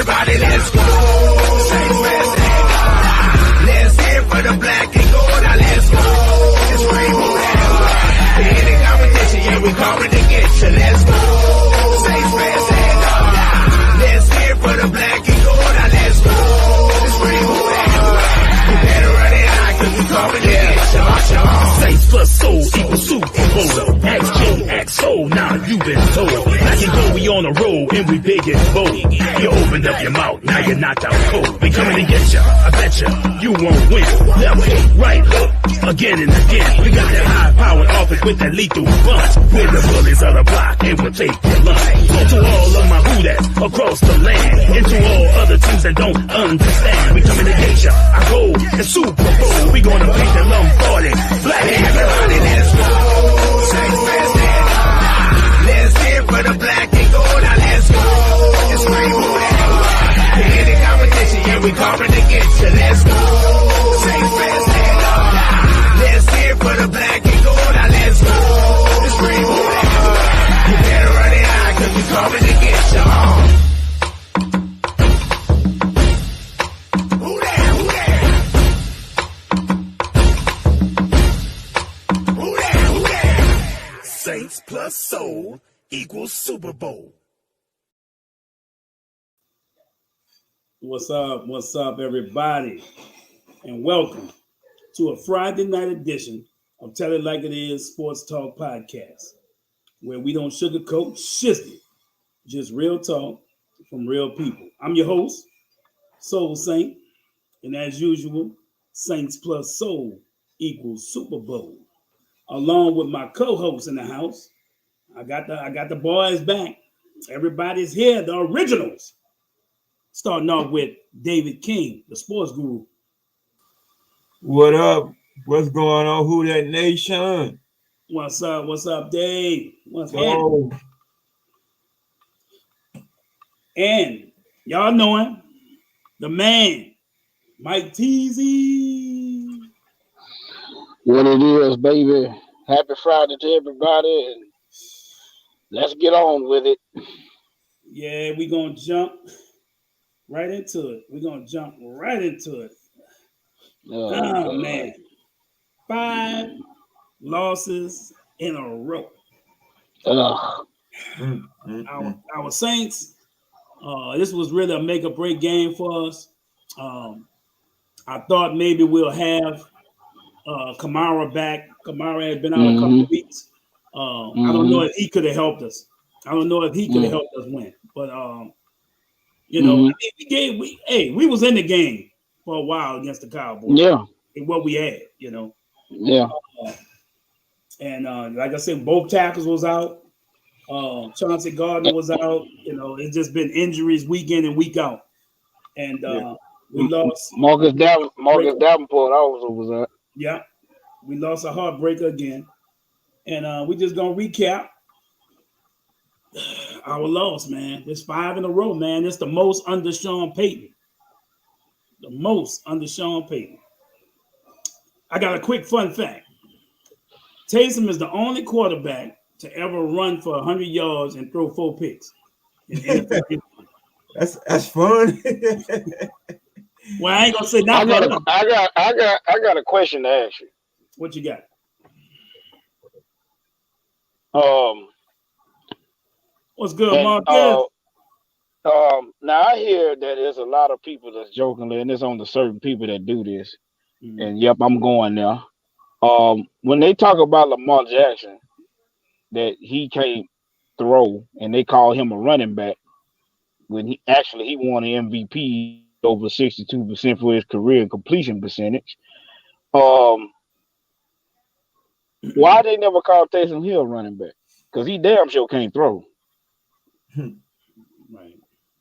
everybody, let's go. Saints fans and all. Let's hear for the black and gold. Now let's go. It's rainbow and any competition, yeah, we coming to get you. Let's go. Saints fans and all. Let's hear for the black and gold. Now let's go. It's rainbow and you better run it out, cause we coming to get you. Saints plus soul equals Super Bowl. Ask J, ask Soul, now you been told. Black and gold, we on a roll, and we big and bold. You opened up your mouth, now you're knocked out cold. We coming to get ya, I bet you won't win. Left hook, right hook, again and again. We got that high-powered offense with that lethal bunch. We're the bullies of the block, and we'll take your lunch. So to all of my who-that's across the land, and to all other teams that don't understand, we coming to get ya, I go, and Super Bowl. We gonna beat the Lombardi, black and everybody, let's go. Saints fans stand up. Let's hear for the black and gold. Now let's go. It's rainbow and any competition, yeah, we coming to get you. Let's go. Saints fans stand up. Let's hear for the black and gold. Now let's go. It's rainbow and you better run it out, cause we coming to get you. Who there? Who there? Who there? Who there? Saints plus soul equals Super Bowl. What's up, everybody? And welcome to a Friday night edition of Tell It Like It Is Sports Talk podcast, where we don't sugarcoat shit, just real talk from real people. I'm your host, Soul Saint, and as usual, Saints plus Soul equals Super Bowl. Along with my co-host in the house, I got the boys back. Everybody's here, the originals. Starting off with David King, the sports guru. What up? What's going on? Who that nation? What's up? What's up, Dave? What's happening? And y'all know him, the man, Mike Teasy. What it is, baby. Happy Friday to everybody, and let's get on with it. Yeah, we're going to jump right into it. Oh man. 5 losses in a row. Our Saints, this was really a make or break game for us. I thought maybe we'll have Kamara back. Kamara had been out a couple of weeks. I don't know if he could have helped us. I don't know if he could have helped us win. But you know, I mean, we was in the game for a while against the Cowboys. Yeah. And what we had, you know. Yeah. And like I said, both tackles was out. Chauncey Gardner was out. You know, it's just been injuries week in and week out. And we lost Marcus Davenport also was out. Yeah. We lost a heartbreaker again. And we just gonna recap our loss, man. It's 5 in a row, man. It's the most under Sean Payton. The most under Sean Payton. I got a quick fun fact. Taysom is the only quarterback to ever run for 100 yards and throw 4 picks. That's fun. Well, I ain't gonna say that. I got a question to ask you. What you got? What's good, Mark? Now I hear that there's a lot of people that's jokingly, and it's only certain people that do this. And yep, I'm going now. When they talk about Lamar Jackson, that he can't throw, and they call him a running back, when he won an MVP over 62% for his career in completion percentage. Why they never call Taysom Hill running back? Because he damn sure can't throw. Right.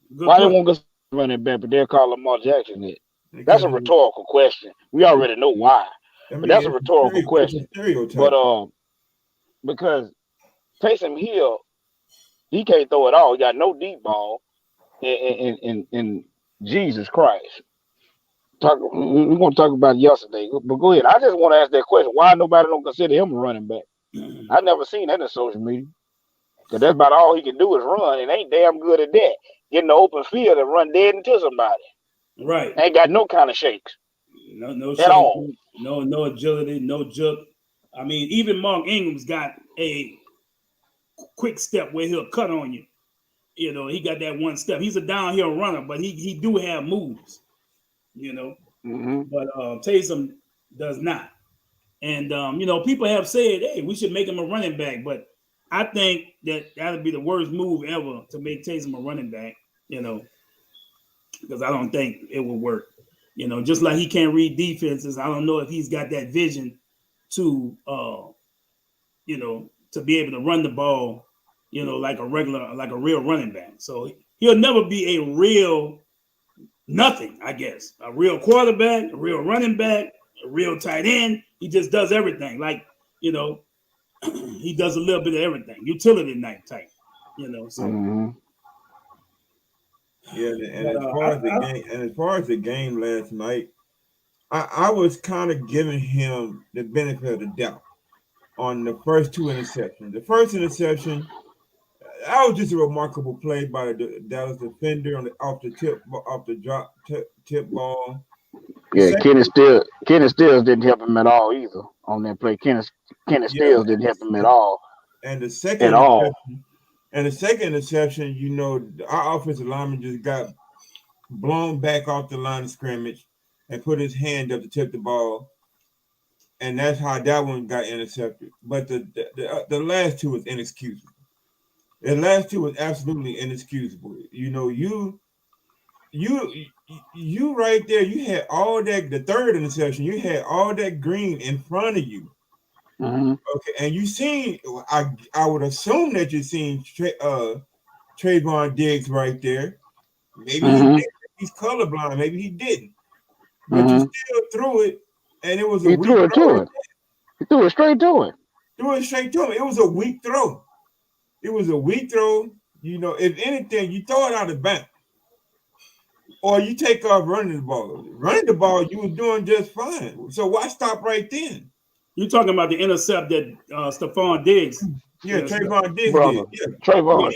Why they won't go running back, but they'll call Lamar Jackson it? That's a rhetorical question. We already know why, but that's a rhetorical question. But because Taysom Hill, he can't throw at all. He got no deep ball, and Jesus Christ. We're going to talk about it yesterday, but go ahead. I just want to ask that question: why nobody don't consider him a running back? I've never seen that in social media. Because that's about all he can do is run, and ain't damn good at that. get in the open field and run dead into somebody. Right. Ain't got no kind of shakes. No at shake, all. no agility, no jerk. I mean, even Mark Ingram's got a quick step where he'll cut on you. You know, he got that one step. He's a downhill runner, but he do have moves. You know, but Taysom does not. And you know, people have said, "Hey, we should make him a running back," but I think that'd be the worst move ever to make Taysom a running back. You know, because I don't think it will work. You know, just like he can't read defenses, I don't know if he's got that vision to, you know, to be able to run the ball, you know, like a real running back. So he'll never be a real nothing, I guess. A real quarterback, a real running back, a real tight end. He just does everything. Like, you know, he does a little bit of everything. Utility night type, you know. So. Yeah, and as far as the game last night, I was kind of giving him the benefit of the doubt on the first two interceptions. The first interception, that was just a remarkable play by the Dallas defender off the drop tip ball. Yeah, Kenny Stills didn't help him at all either on that play. Kenny Stills didn't help him at all. And the second interception, you know, our offensive lineman just got blown back off the line of scrimmage and put his hand up to tip the ball. And that's how that one got intercepted. But the last two was inexcusable. The last two was absolutely inexcusable. You know, you right there, you had all that, the third interception, you had all that green in front of you. Okay, and you seen, I would assume that you seen Trayvon Diggs right there. Maybe he did. He's colorblind. Maybe he didn't. But you still threw it, and it was a weak throw. He threw it straight to him. It was a weak throw. You know, if anything, you throw it out of bounds. Or you take off running the ball. Running the ball, you were doing just fine. So why stop right then? You're talking about the intercept that Stephon Diggs. Yeah, Trayvon Diggs did. Yeah. Trayvon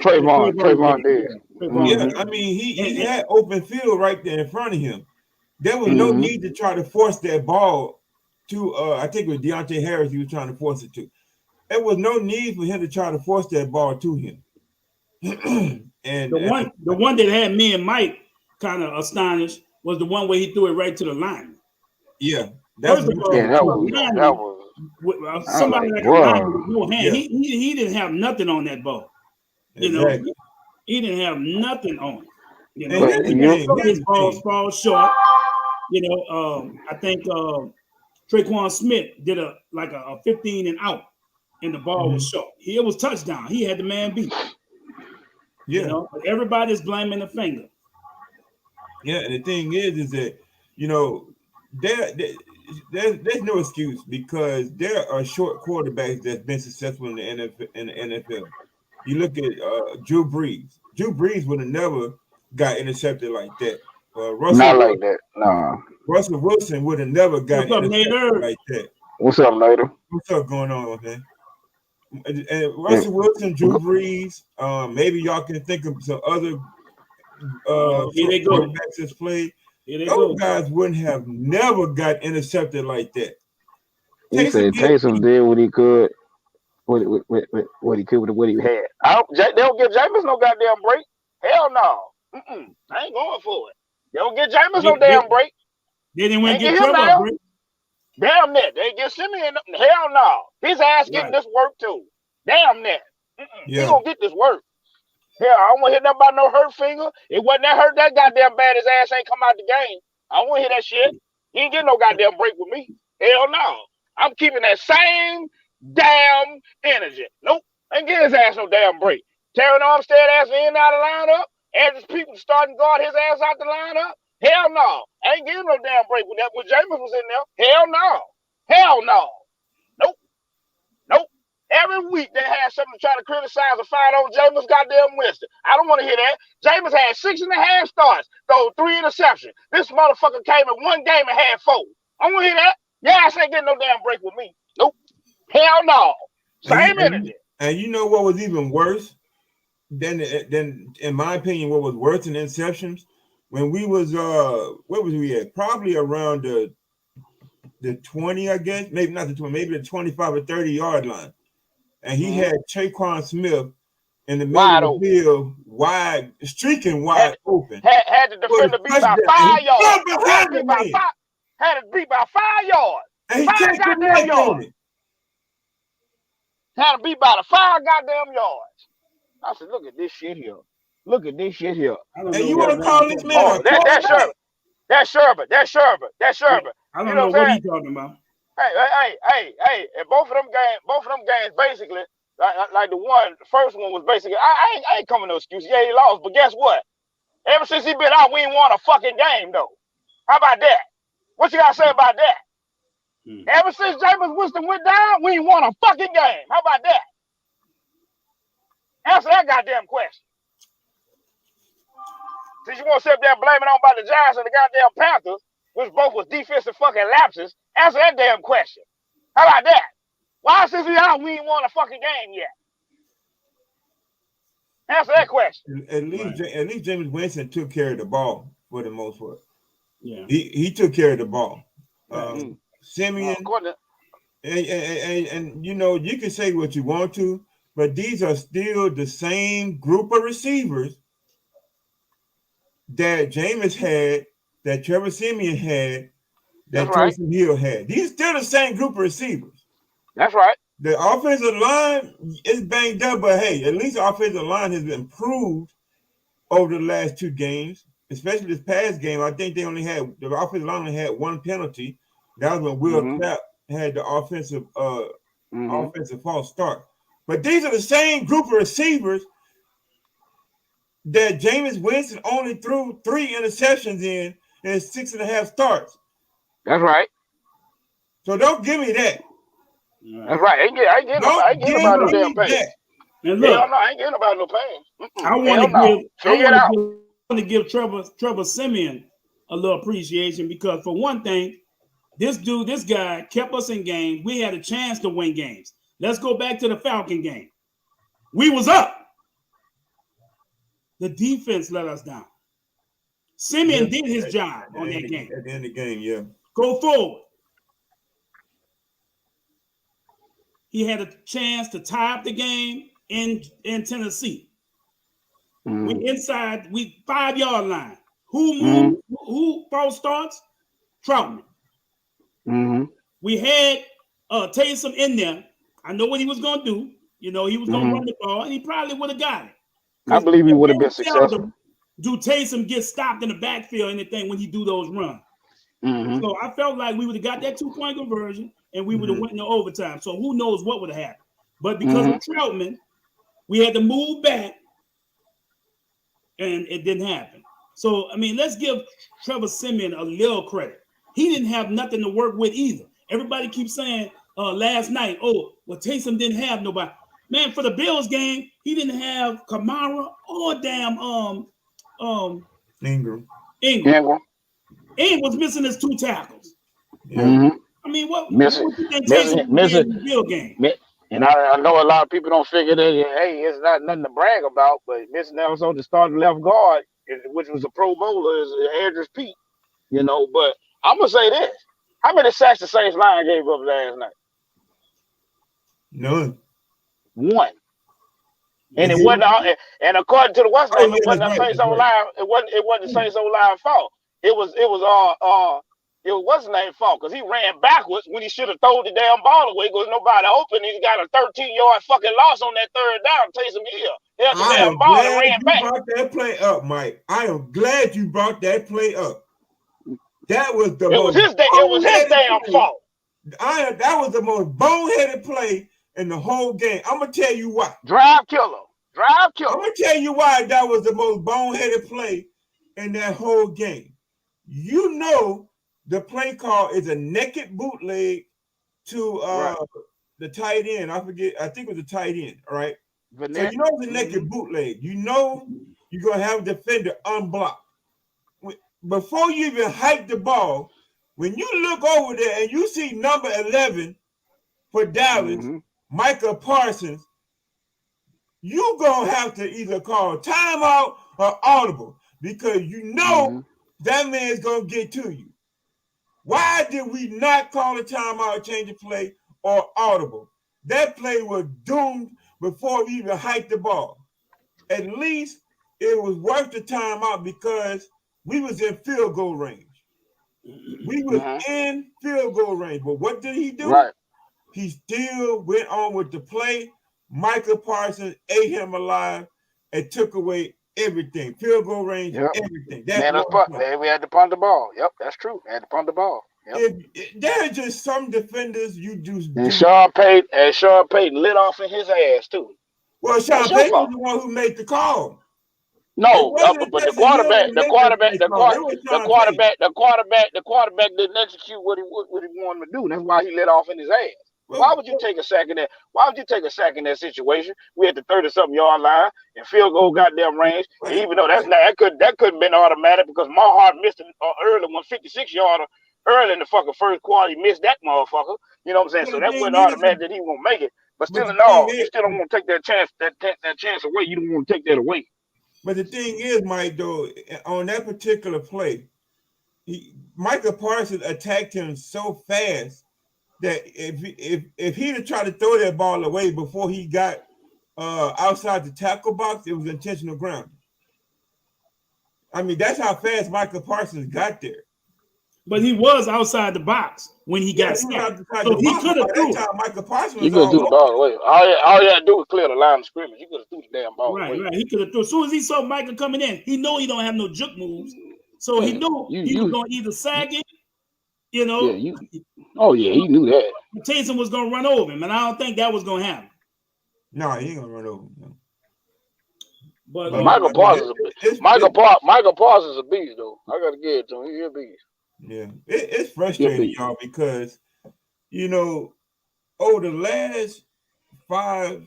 Diggs. Yeah, I mean, he had open field right there in front of him. There was no need to try to force that ball to, I think it was Deontay Harris he was trying to force it to. There was no need for him to try to force that ball to him. And the one that had me and Mike kind of astonished was the one where he threw it right to the line. Yeah. First of all, somebody like a lineman with no hand. Yeah. He didn't have nothing on that ball. You know, he didn't have nothing on it. You know, his balls fall short. You know, I think Traquan Smith did a 15 and out, and the ball was short. It was touchdown. He had the man beat. Yeah. You know, but everybody's blaming the finger. Yeah, and the thing is that, you know, there's no excuse because there are short quarterbacks that's been successful in the NFL. You look at Drew Brees. Drew Brees would have never got intercepted like that. Russell Wilson would have never got intercepted like that. What's up, Nader? What's up going on, man? And Russell Wilson, Drew Brees, maybe y'all can think of some other quarterbacks that's played. Those guys wouldn't have never got intercepted like that. He said Taysom did what he could, what he could with what he had. They don't give Jameis no goddamn break. Hell no. I ain't going for it. They don't get Jameis no damn break. They didn't want to get Trevor a break. Damn that. They get Simeon. Hell no. His ass getting this work too. Damn that. He gonna get this work. Hell, I don't want to hear nothing about no hurt finger. It wasn't that hurt that goddamn bad. His ass ain't come out the game. I don't want to hear that shit. He ain't getting no goddamn break with me. Hell no. I'm keeping that same damn energy. Nope. I ain't getting his ass no damn break. Terran Armstead ass in and out of the lineup. As people starting guard his ass out the lineup. Hell no. I ain't getting no damn break with that. When Jameis was in there. Hell no. Hell no. Nope. Nope. Every week they had something to try to criticize or find on Jameis goddamn Winston. I don't want to hear that. Jameis had 6.5 starts, throw 3 interceptions. This motherfucker came in one game and had 4. I don't want to hear that. Yeah, I ain't getting no damn break with me. Nope. Hell no. Same energy. And you know what was even worse? then in my opinion, what was worse than interceptions, when we was where was we at? Probably around the 20, I guess, maybe not the 20, maybe the 25 or 30-yard line. And he had Traquan Smith in the middle of the field, wide, streaking wide open. Had the defender beat by 5 yards. Had it beat by 5 yards. And he 5 goddamn yards. Had to beat by the 5 goddamn yards. I said, look at this shit here. Look at this shit here. And you want to call this man? Oh, that's Sherbert. That's Sherbert. That's Sherbert. That's Sherbert. I don't know what he's talking about. Hey, and both of them games basically, like the first one was basically, I ain't coming no excuse. Yeah, he lost, but guess what? Ever since he been out, we ain't won a fucking game though. How about that? What you gotta say about that? Ever since Jameis Winston went down, we ain't won a fucking game. How about that? Answer that goddamn question. Since you want to sit there blaming on about the Giants and the goddamn Panthers, which both was defensive fucking lapses, answer that damn question. How about that? Why since we out, we ain't won a fucking game yet? Answer that question. At least Jameis Winston took care of the ball for the most part. Yeah, he took care of the ball. Simeon, and you know, you can say what you want to, but these are still the same group of receivers that Jameis had, that Trevor Simeon had, that Taysom Hill had. These are still the same group of receivers. That's right. The offensive line is banged up, but hey, at least the offensive line has improved over the last 2 games, especially this past game. I think the offensive line only had 1 penalty. That was when Will Clapp had the offensive false start. But these are the same group of receivers that Jameis Winston only threw 3 interceptions in 6.5 starts. That's right. So don't give me that. That's right. I ain't getting about no damn pain. And look, I ain't getting about no pain. I want to give Trevor Simeon a little appreciation, because for one thing, this guy kept us in games. We had a chance to win games. Let's go back to the Falcon game. We was up. The defense let us down. Simeon did his job on that game. At the end of the game, yeah. Go forward. He had a chance to tie up the game in Tennessee. We inside, 5-yard line. Who moved? Who false starts? Troutman. We had Taysom in there. I know what he was going to do. You know, he was going to run the ball, and he probably would have got it. I believe he would have been successful. Do Taysom get stopped in the backfield or anything when he do those runs? So I felt like we would have got that 2-point conversion, and we would have went into overtime. So who knows what would have happened? But because of Troutman, we had to move back, and it didn't happen. So, I mean, let's give Trevor Simeon a little credit. He didn't have nothing to work with either. Everybody keeps saying last night, Taysom didn't have nobody. Man, for the Bills game, he didn't have Kamara or damn Ingram. Ingram was missing his 2 tackles. I mean, what you think Taysom did in the Bill game? And I know a lot of people don't figure that, hey, it's not nothing to brag about, but missing also the starting left guard, which was a Pro Bowler, is Andrews Pete. You know, but I'm gonna say this: how many sacks the Saints line gave up last night? None. 1. And it wasn't. And according to the West Ham, it wasn't the Saints O line. It wasn't the Saints O line fault. It was what's his name fault, because he ran backwards when he should have thrown the damn ball away because nobody open. He got a 13-yard fucking loss on that 3rd down. Taysom Hill held the damn ball and ran back. Brought that play up, Mike. I am glad you brought that play up. That was the It was his damn fault. That was the most boneheaded play in the whole game. I'm gonna tell you why. Drive killer. I'm gonna tell you why that was the most boneheaded play in that whole game. You know, the play call is a naked bootleg to the tight end. I think it was the tight end, all right? So you know it's a naked bootleg. You know you're gonna have a defender unblocked. Before you even hike the ball, when you look over there and you see number 11 for Dallas, Micah Parsons, you gonna have to either call timeout or audible because you know that man's gonna get to you. Why did we not call a timeout, change of play, or audible? That play was doomed before we even hiked the ball. At least it was worth the timeout because we was in field goal range. We was in field goal range. But what did he do? Right. He still went on with the play. Michael Parsons ate him alive and took away everything. Field goal range, everything. We had to punt the ball. Yep, that's true. We had to punt the ball. Yep. There are just some defenders you do. And Sean Payton lit off in his ass too. Well, Sean Payton was the one who made the call. No, but the quarterback didn't execute what he wanted to do. That's why he let off in his ass. Why would you take a sack in that? Why would you take a sack in that situation? We had the 30-something yard line and field goal goddamn range. And even though that couldn't have been automatic because Marhart missed an early 156-yarder early in the fucking first quarter. He missed that motherfucker. You know what I'm saying? So that wasn't automatic that he won't make it. But still in all, you still don't want to take that chance away. You don't want to take that away. But the thing is, Mike, though, on that particular play, Michael Parsons attacked him so fast that if he'd have tried to throw that ball away before he got outside the tackle box, it was intentional grounding. I mean, that's how fast Michael Parsons got there. But he was outside the box when he got snapped. So he could have threw it. Michael Parsons you could have threw the ball away. All you had to do was clear the line of scrimmage. You could have threw the damn ball away. Right. He could have threw. As soon as he saw Michael coming in, he know he don't have no juke moves. So he knew he was going to either sag it, you know. Yeah, he knew that. Taysom was going to run over him, and I don't think that was going to happen. No, he ain't going to run over him. No. But Michael Parsons is a beast, though. I got to give it to him. He's a beast. Yeah, it's frustrating, y'all, because, you know, over the last 4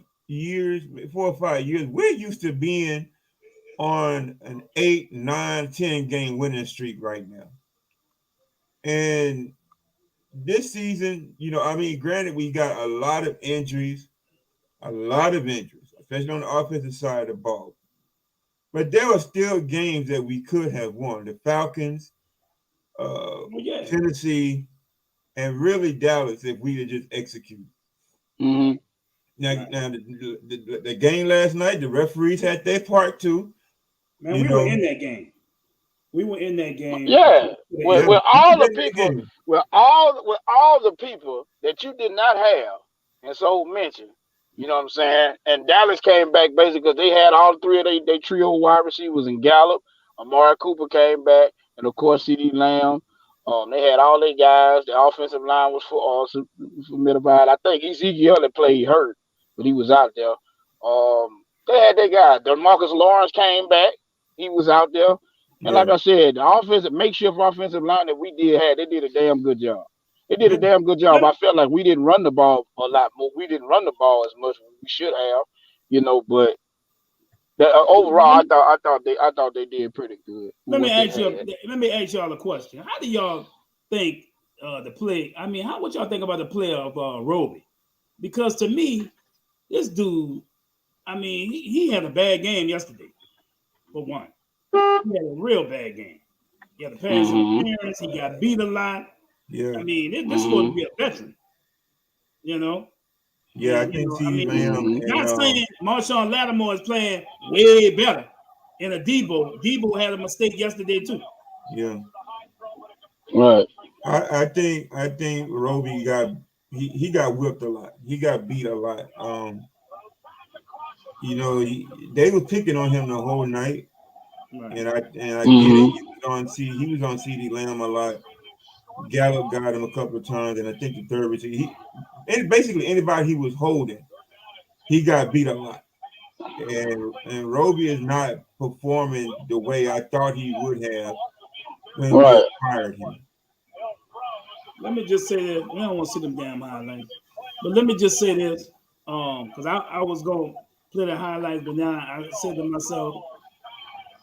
or 5 years, we're used to being on an 8, 9, 10 game winning streak right now. And this season, you know, I mean, granted, we got a lot of injuries, especially on the offensive side of the ball. But there were still games that we could have won. The Falcons, Tennessee, and really Dallas if we had just executed. Mm-hmm. Now the game last night, the referees had their part too. Man, we were in that game. We were in that game. Yeah, with all the people that you did not have, and so mentioned. You know what I'm saying? And Dallas came back basically because they had all three of their trio wide receivers in Gallup. Amari Cooper came back, and of course CeeDee Lamb. They had all their guys. The offensive line was formidable. I think Ezekiel that played hurt, but he was out there. They had their guys. DeMarcus Lawrence came back. He was out there. And like I said, the makeshift offensive line that we they did a damn good job. They did a damn good job. I felt like we didn't run the ball a lot more. We didn't run the ball as much as we should have, you know. But overall, I thought they did pretty good. Let me ask y'all a question. How do y'all think the play? I mean, what y'all think about the play of Roby? Because to me, this dude, I mean, he had a bad game yesterday. For one, he had a real bad game. He had a pass interference. He got beat a lot. Yeah, I mean, this is supposed to be a veteran, you know. Yeah, I can see. Not saying Marshawn Lattimore is playing way better. And Debo had a mistake yesterday too. Yeah, right. I think Roby got whipped a lot. He got beat a lot. You know, they were picking on him the whole night, right. and I get it. He was on CeeDee Lamb a lot. Gallup got him a couple of times, and I think the third receiver, basically anybody he was holding, he got beat a lot. And Roby is not performing the way I thought he would have when we hired him. Let me just say this. We don't want to see them damn highlights, but let me just say this, because I was going to play the highlights, but now I said to myself,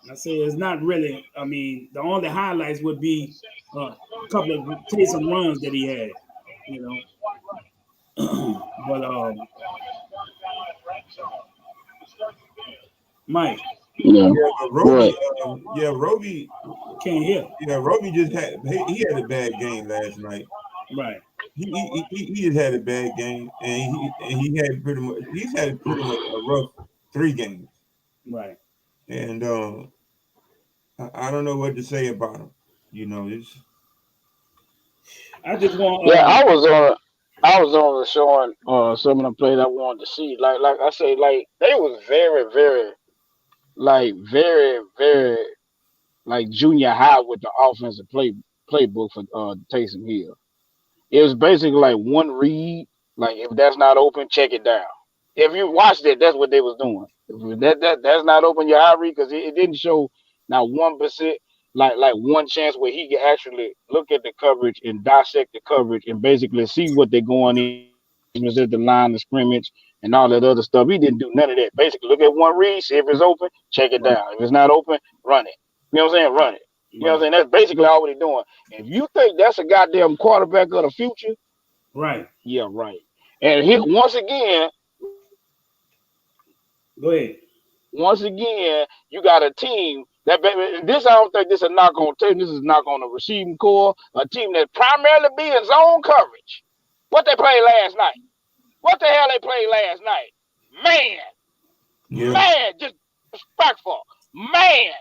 it's not really. I mean, the only highlights would be a couple of Taysom runs that he had, you know. But Mike. Yeah, Roby Can't hear. Yeah, Roby just he had a bad game last night. Right. He just had a bad game, and he's had pretty much a rough 3 games. Right. And I don't know what to say about him. I just want. I was on showing some of the plays I wanted to see. Like I say, like they was very, very, very like junior high with the offensive playbook for Taysom Hill. It was basically like one read. Like if that's not open, check it down. If you watched it, that's what they was doing. If that's not open, your eye read, because it didn't show not 1%, like one chance where he could actually look at the coverage and dissect the coverage and basically see what they're going in at the line of scrimmage and all that other stuff. He didn't do none of that. Basically, look at one read, see if it's open, check it down. If it's not open, run it. You know what I'm saying? Run it. You know what I'm saying? That's basically all they're doing. If you think that's a goddamn quarterback of the future, right. Yeah, right. And here, once again, go ahead. Once again, you got a team that this. I don't think this is not going to. This is not going to receiving core. A team that primarily be in zone coverage. What they played last night? What the hell they played last night? Man, just respectful, man.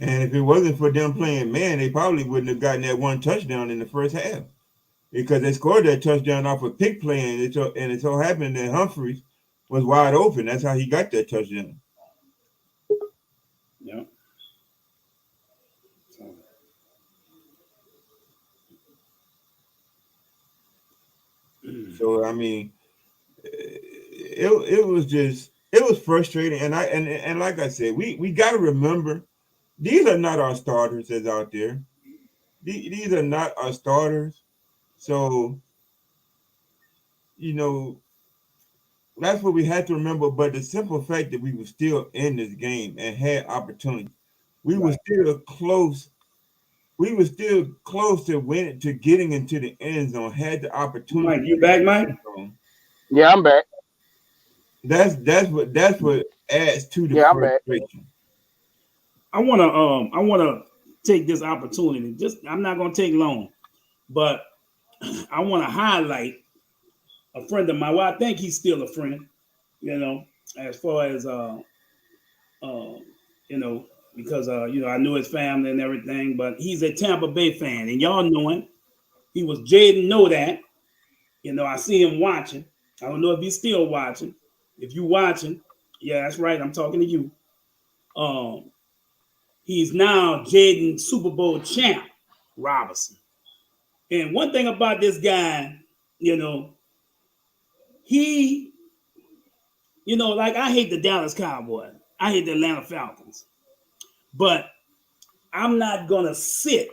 And if it wasn't for them playing man, they probably wouldn't have gotten that 1 touchdown in the first half, because they scored that touchdown off a pick play, and it so happened that Humphries was wide open. That's how he got that touchdown. Yeah. So I mean, it was frustrating, and like I said, we got to remember, these are not our starters that's out there. These are not our starters. So, that's what we had to remember. But the simple fact that we were still in this game and had opportunity, we were still close. We were still close to winning, to getting into the end zone. Had the opportunity. Mike, you back, Mike? Yeah, I'm back. That's what adds to the frustration. I wanna take this opportunity. I'm not gonna take long, but I want to highlight a friend of mine. Well, I think he's still a friend, as far as because I knew his family and everything, but he's a Tampa Bay fan, and y'all know him. He was Jaden, know that. I see him watching. I don't know if he's still watching. If you watching, yeah, that's right. I'm talking to you. He's now Jaden Super Bowl champ, Robinson. And one thing about this guy, he, like I hate the Dallas Cowboys. I hate the Atlanta Falcons. But I'm not going to sit,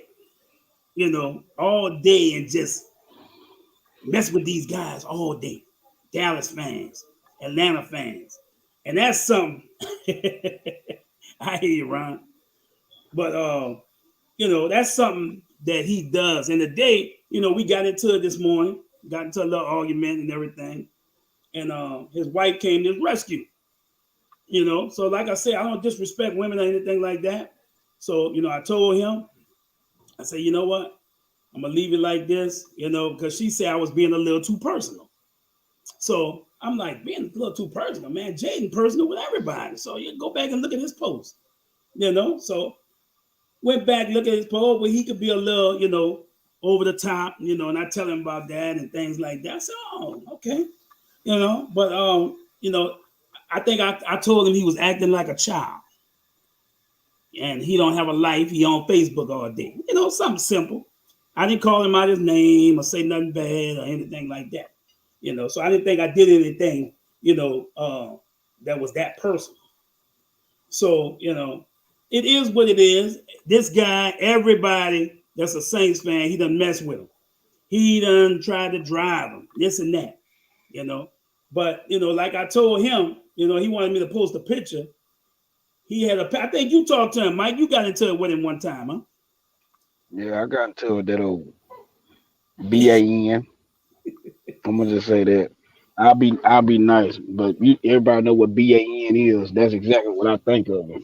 all day and just mess with these guys all day. Dallas fans, Atlanta fans. And that's something. I hear you, Ron. But, that's something that he does. And today, we got into it this morning, got into a little argument and everything. And his wife came to his rescue. So like I said, I don't disrespect women or anything like that. So, I told him, I said, you know what? I'm going to leave it like this, because she said I was being a little too personal. So I'm like, being a little too personal, man. Jaden personal with everybody. So you go back and look at his post, So went back, look at his post where he could be a little, over the top, and I tell him about that and things like that. I said, oh, okay. But, I think I told him he was acting like a child. And he don't have a life. He on Facebook all day. Something simple. I didn't call him out his name or say nothing bad or anything like that. So I didn't think I did anything, that was that personal. So, it is what it is. This guy, everybody that's a Saints fan, he done mess with him. He done tried to drive him, this and that, But, like I told him, he wanted me to post a picture. He had I think you talked to him, Mike. You got into it with him one time, huh? Yeah, I got into it, that old BAN. I'm going to just say that. I'll be nice, but everybody know what BAN is. That's exactly what I think of it.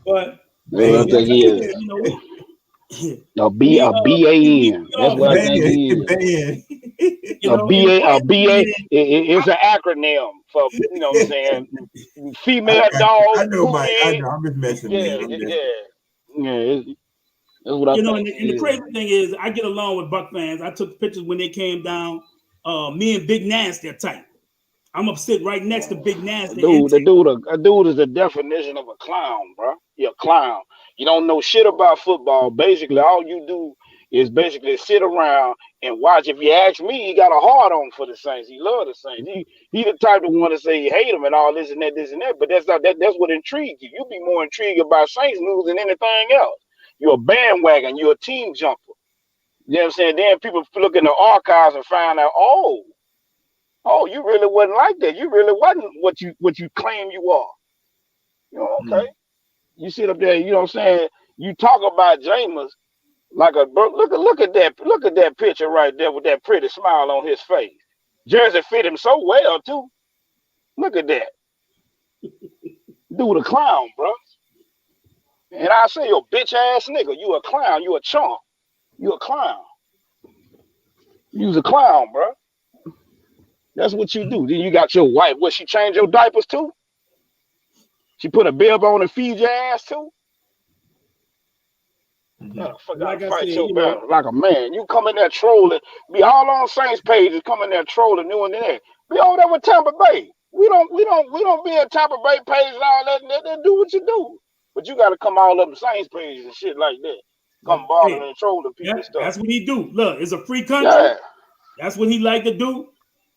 But I think he is. A BAN. That's what I think he is. A BA. It's an acronym for what I'm saying. Female dog. I know, Mike. I know. I'm just messing with you. Yeah. That's what I think. And the crazy thing is, I get along with Buck fans. I took pictures when they came down. Me and Big Nasty are tight. I'm gonna sit right next to Big Nasty. A dude is the definition of a clown, bro. You're a clown. You don't know shit about football. Basically, all you do is basically sit around and watch. If you ask me, he got a hard on for the Saints. He love the Saints. He the type of one to say he hate them and all this and that. But that's not that's what intrigues you. You be more intrigued about Saints news than anything else. You're a bandwagon. You're a team jumper. You know what I'm saying? Then people look in the archives and find out, oh, you really wasn't like that. You really wasn't what you claim you are. You know, okay. You sit up there, you know what I'm saying? You talk about Jameis like a look at that picture right there with that pretty smile on his face. Jersey fit him so well too. Look at that. Dude a clown, bro. And I say, you bitch ass nigga, you a clown, you a chump. You a clown. You's a clown, bro. That's what you do. Then you got your wife. What, she change your diapers too? She put a bib on and feed your ass too? Like a man. You come in there trolling. Be all on Saints pages, come in there trolling, doing that. Be all that with Tampa Bay. We don't be a Tampa Bay page and all that. Do what you do. But you got to come all up the Saints pages and shit like that. Come bothering and trolling people and stuff. That's what he do. Look, it's a free country. Yeah. That's what he like to do.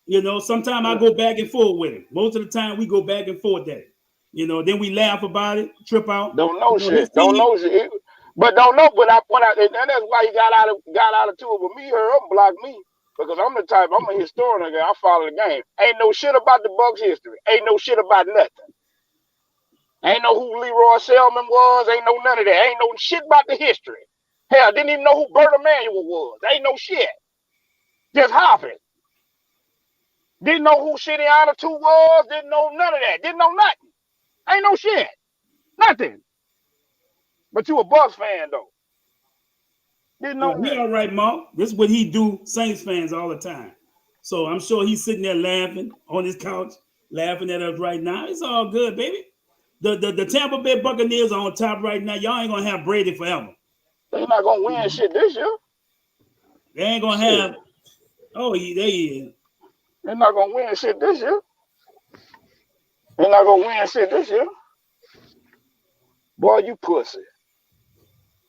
You know, sometimes I go back and forth with him. Most of the time we go back and forth at it. You know, then we laugh about it, trip out. Don't know shit. Don't know shit. But don't know. But and that's why he got out of tour with me or block me. Because I'm a historian. I follow the game. Ain't no shit about the Bucks history. Ain't no shit about nothing. Ain't know who Leroy Selman was. Ain't know none of that. Ain't no shit about the history. Hell, didn't even know who Bert Emanuel was. Ain't no shit. Just hopping. Didn't know who Shitty Honor 2 was. Didn't know none of that. Didn't know nothing. Ain't no shit. Nothing. But you a Bucks fan, though. Didn't know he all right, Mark. This is what he do, Saints fans all the time. So I'm sure he's sitting there laughing on his couch, laughing at us right now. It's all good, baby. The Tampa Bay Buccaneers are on top right now. Y'all ain't going to have Brady forever. They not going to win shit this year. They ain't going to have. Oh, they is. They're not going to win shit this year. They're not going to win shit this year. Boy, you pussy.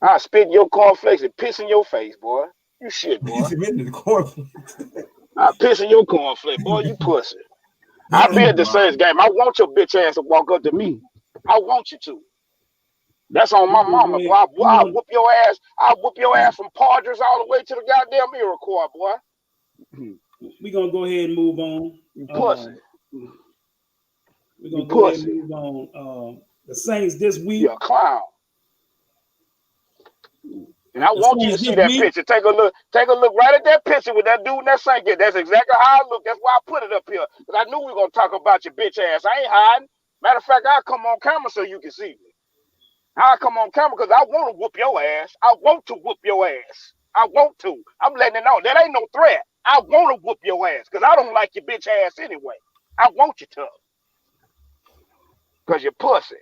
I spit your cornflakes and piss in your face, boy. You shit, boy. I piss in your cornflake, boy. You pussy. I be at the Saints game. I want your bitch ass to walk up to me. I want you to. That's on my mama, boy. I'll whoop your ass. I'll whoop your ass from Padres all the way to the goddamn Iroquois, boy. We're going to go ahead and move on. You pussy. We're going to go ahead and move on. The Saints this week. You're a clown. And I want you to see that picture. Take a look right at that picture with that dude in that Saint. That's exactly how I look. That's why I put it up here. Because I knew we were going to talk about your bitch ass. I ain't hiding. Matter of fact, I'll come on camera so you can see me. I'll come on camera because I want to whoop your ass. I want to whoop your ass. I want to. I'm letting it know. That ain't no threat. I want to whoop your ass because I don't like your bitch ass anyway. I want you to. Because you're pussy.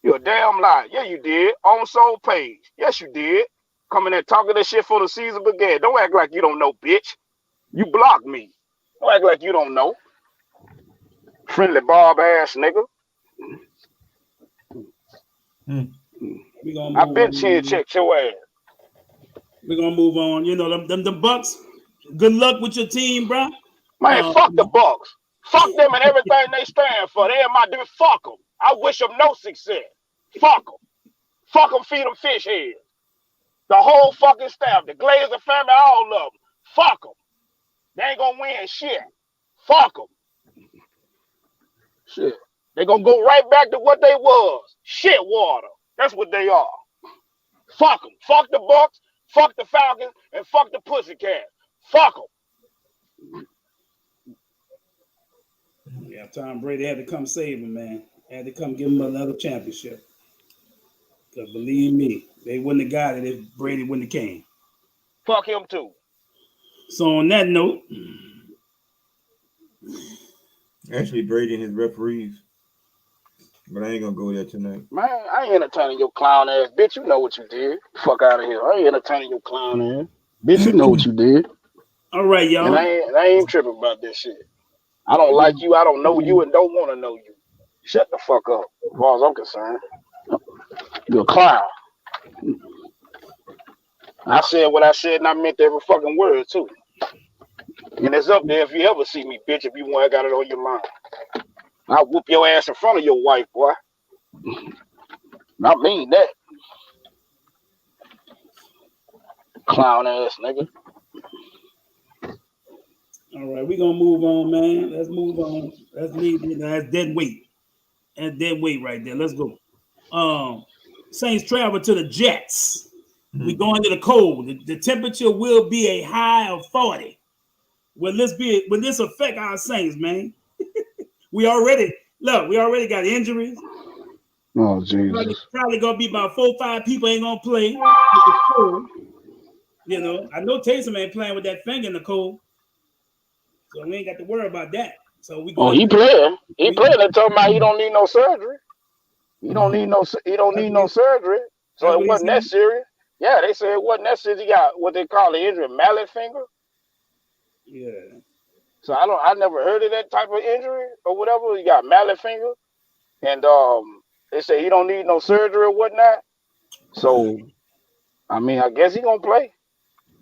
You're a damn liar. Yeah, you did. On soul page. Yes, you did. Coming there talking that shit for the season began. Don't act like you don't know, bitch. You blocked me. Don't act like you don't know. Friendly Bob ass nigga. I've been chin checked your ass. We're gonna move on. You know, them the Bucks. Good luck with your team, bro. Man, fuck the Bucks. Fuck them and everything they stand for. They in my dude. Fuck them. I wish them no success. Fuck them. Fuck them, feed them fish heads. The whole fucking staff, the Glazer family, all of them. Fuck them. They ain't gonna win shit. Fuck them. Shit. They gonna go right back to what they was. Shit water. That's what they are. Fuck them. Fuck the Bucks. Fuck the Falcons. And fuck the Pussycats. Fuck them. Yeah, Tom Brady had to come save him, man. Had to come give him another championship. Because believe me, they wouldn't have got it if Brady wouldn't have came. Fuck him too. So on that note, actually Brady and his referees. But I ain't gonna go there tonight. Man, I ain't entertaining your clown ass. Bitch, you know what you did. Fuck out of here. I ain't entertaining your clown ass. Bitch, you know what you did. All right, y'all. And I ain't tripping about this shit. I don't like you. I don't know you and don't want to know you. Shut the fuck up, as far as I'm concerned. You're a clown. I said what I said, and I meant every fucking word, too. And it's up there if you ever see me, bitch, if you want, I got it on your mind. I'll whoop your ass in front of your wife, boy. I mean that. Clown ass nigga. All right, we're gonna move on, man. Let's move on. Let's leave it. That's dead weight. That's dead weight right there. Let's go. Saints travel to the Jets. We go into the cold. The temperature will be a high of 40. Will this affect our Saints, man? we already got injuries. Oh, Jesus. Probably gonna be about 4 or 5 people ain't gonna play. You know, I know Taysom ain't playing with that finger in the cold. So we ain't got to worry about that. So we go. Oh, he playing. He playing. They talking about he don't need no surgery. He don't need no surgery. So it wasn't that serious. Yeah, they said it wasn't that serious. He got what they call the injury, mallet finger. Yeah. So I never heard of that type of injury or whatever. He got mallet finger, and they say he don't need no surgery or whatnot. So, I mean, I guess he gonna play.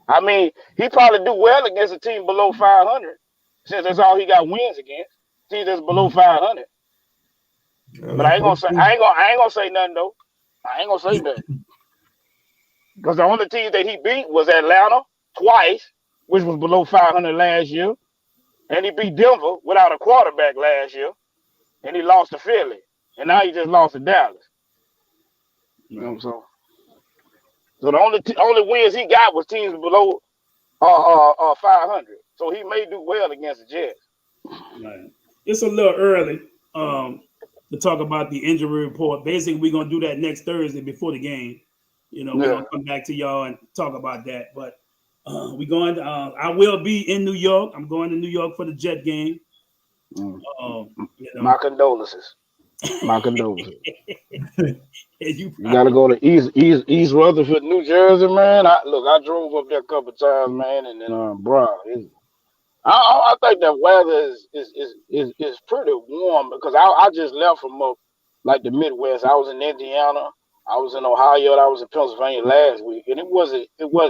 I mean, he probably do well against a team below 500, since that's all he got wins against. Teams that's below 500. But I ain't gonna say nothing though. I ain't gonna say nothing. Because the only team that he beat was Atlanta twice, which was below 500 last year. And he beat Denver without a quarterback last year. And he lost to Philly. And now he just lost to Dallas. You know what I'm saying? So the only wins he got was teams below 500. So he may do well against the Jets. Right. It's a little early to talk about the injury report. Basically, we're gonna do that next Thursday before the game. You know, we're gonna come back to y'all and talk about that. But we going. I will be in New York. I'm going to New York for the Jet game. You know. My condolences. My condolences. You gotta go to East Rutherford, New Jersey, man. I drove up there a couple times, man, and then bro, I think that weather is pretty warm because I just left from up like the Midwest. I was in Indiana, I was in Ohio, and I was in Pennsylvania last week, and it wasn't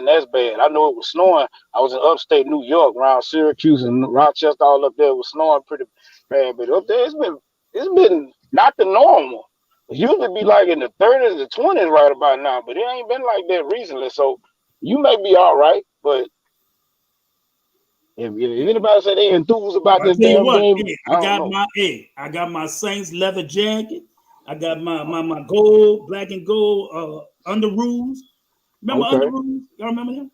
as bad. I know it was snowing. I was in upstate New York, around Syracuse and Rochester, all up there. It was snowing pretty bad, but up there it's been not the normal. It usually be like in the 30s to 20s right about now, but it ain't been like that recently. So you may be all right, but if anybody say they enthused about this damn game, I got my Saints leather jacket. I got my gold, black and gold Underoos. Remember Underoos? Y'all remember them?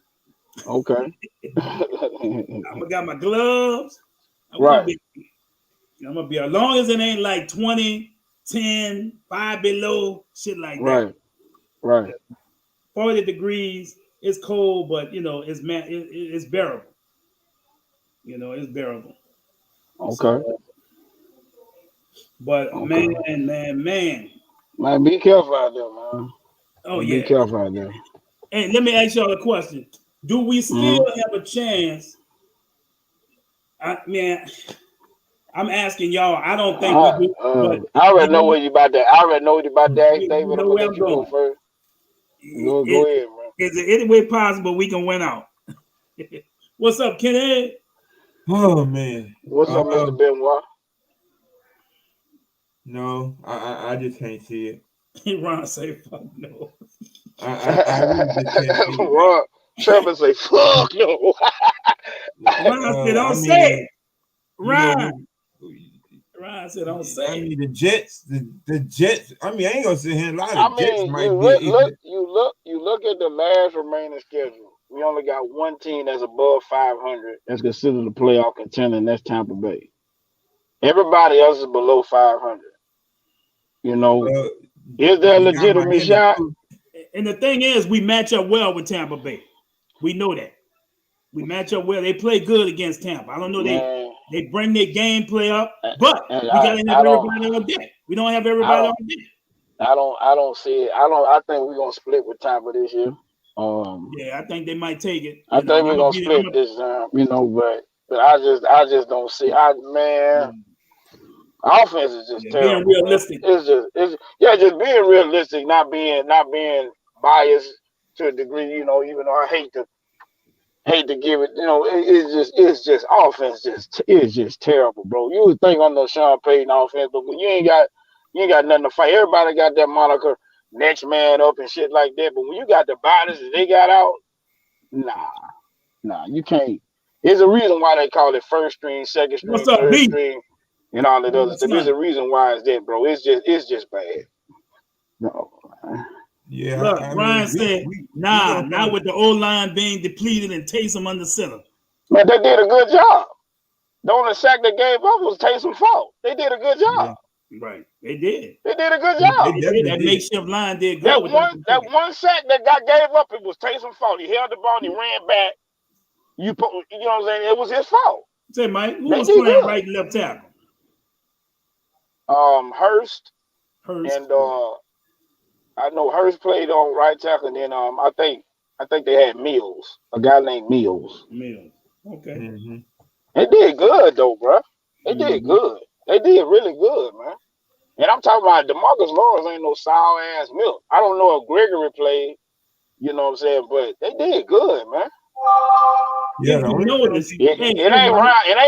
Okay. I got my gloves. I'm gonna be as long as it ain't like 20, 10, 5 below, shit like that. Right. 40 degrees. It's cold, but you know it's bearable. You know, it's bearable. Okay. So, but man. Man, be careful out there, man. Oh, yeah. Be careful out there. Hey, let me ask y'all a question. Do we still have a chance? I'm asking y'all. I don't think we do. But I already know what you about that. I already know what you about that. David, I'm gonna let you go first. Go ahead, man. Is there any way possible we can win out? What's up, Kenny? Oh man. What's up, Mr. Benoit? No, I just can't see it. Ron say fuck no. I really just can't see it. Ron, Trevor say fuck no. Ron said don't say it. Ron Ryan said, "Don't say." I mean, the Jets. I mean, I ain't gonna sit here and lie. I The Jets mean, might you be. look at the last remaining schedule. We only got one team that's above 500 that's considered a playoff contender, and that's Tampa Bay. Everybody else is below 500. You know, is there a legitimate shot? And the thing is, we match up well with Tampa Bay. We know that. We match up well. They play good against Tampa. I don't know. They bring their gameplay up, but we gotta have everybody on deck. We don't have everybody on deck. I don't see it. I think we're gonna split with Tampa this year. Yeah, I think they might take it. I think we're gonna split this time. You know, but I just don't see. Offense is just terrible. Being realistic. Just being realistic, not being biased to a degree. You know, even though I hate to give it. You know, it's just offense. It's just terrible, bro. You would think on the Sean Payton offense, but you ain't got nothing to fight. Everybody got that moniker, next man up and shit like that. But when you got the bodies that they got out, nah, you can't. There's a reason why they call it first string, second string, third string. And all that other stuff. There's a reason why it's that, bro. It's just bad. No. Yeah. Look, Ryan said, not with the O-line being depleted and Taysom under center. Man, they did a good job. The only sack they gave up was Taysom's fault. They did a good job. Yeah. Right. They did. They did a good job. That makeshift line did good. That one sack that gave up, it was Taysom's fault. He held the ball and he ran back. You know what I'm saying? It was his fault. Say, Mike, who was playing right and left tackle? Hurst. And I know Hurst played on right tackle, and then I think they had Mills, a guy named Mills. Okay. Mm-hmm. They did good though, bro. They did good. They did really good, man. And I'm talking about DeMarcus Lawrence ain't no sour ass milk. I don't know if Gregory played, you know what I'm saying, but they did good, man. Yeah, it ain't Ryan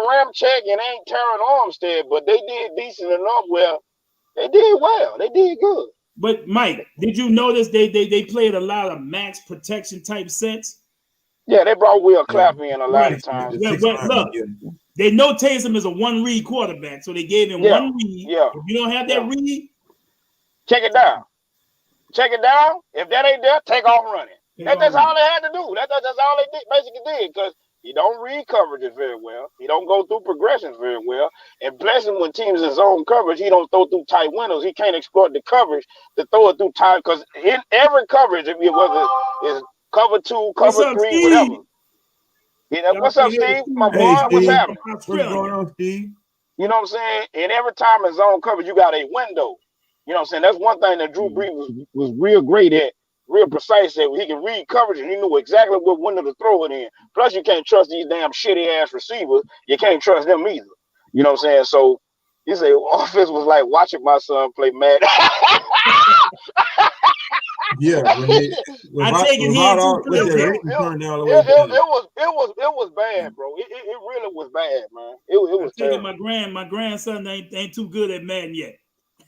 Ramczyk, it ain't Terran Armstead, but they did decent enough. Well, they did well. They did good. But Mike, did you notice they played a lot of max protection type sets? Yeah, they brought Will Clapper in a lot of times. Look, they know Taysom is a one read quarterback, so they gave him one read. Yeah. If you don't have that read, check it down. If that ain't there, take off running. That's all they had to do. That's all they basically did, because he don't read coverages very well. He don't go through progressions very well. And blessing when teams in zone coverage, he don't throw through tight windows. He can't exploit the coverage to throw it through tight, because in every coverage, whether it's cover 2, cover 3, whatever. What's up, Steve? My boy, what's happening? What's going on, Steve? You know what I'm saying? And every time in zone coverage, you got a window. You know what I'm saying? That's one thing that Drew Brees was real great at. Real precise that he can read coverage and he knew exactly what window to throw it in. Plus, you can't trust these damn shitty ass receivers. You can't trust them either. You know what I'm saying? So you say offense was like watching my son play Madden. Yeah, it was bad, bro. It really was bad, man. It was terrible. My grandson ain't too good at Madden yet.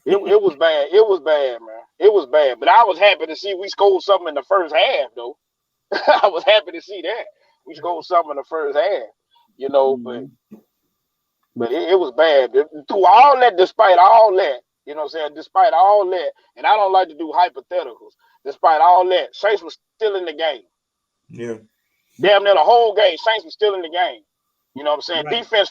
It was bad. It was bad, man. It was bad. But I was happy to see we scored something in the first half, though. I was happy to see that. We scored something in the first half, you know, but it was bad. Through all that, despite all that, you know what I'm saying? Despite all that, and I don't like to do hypotheticals, despite all that, Saints was still in the game. Yeah. Damn near the whole game, Saints was still in the game. You know what I'm saying? Right. Defense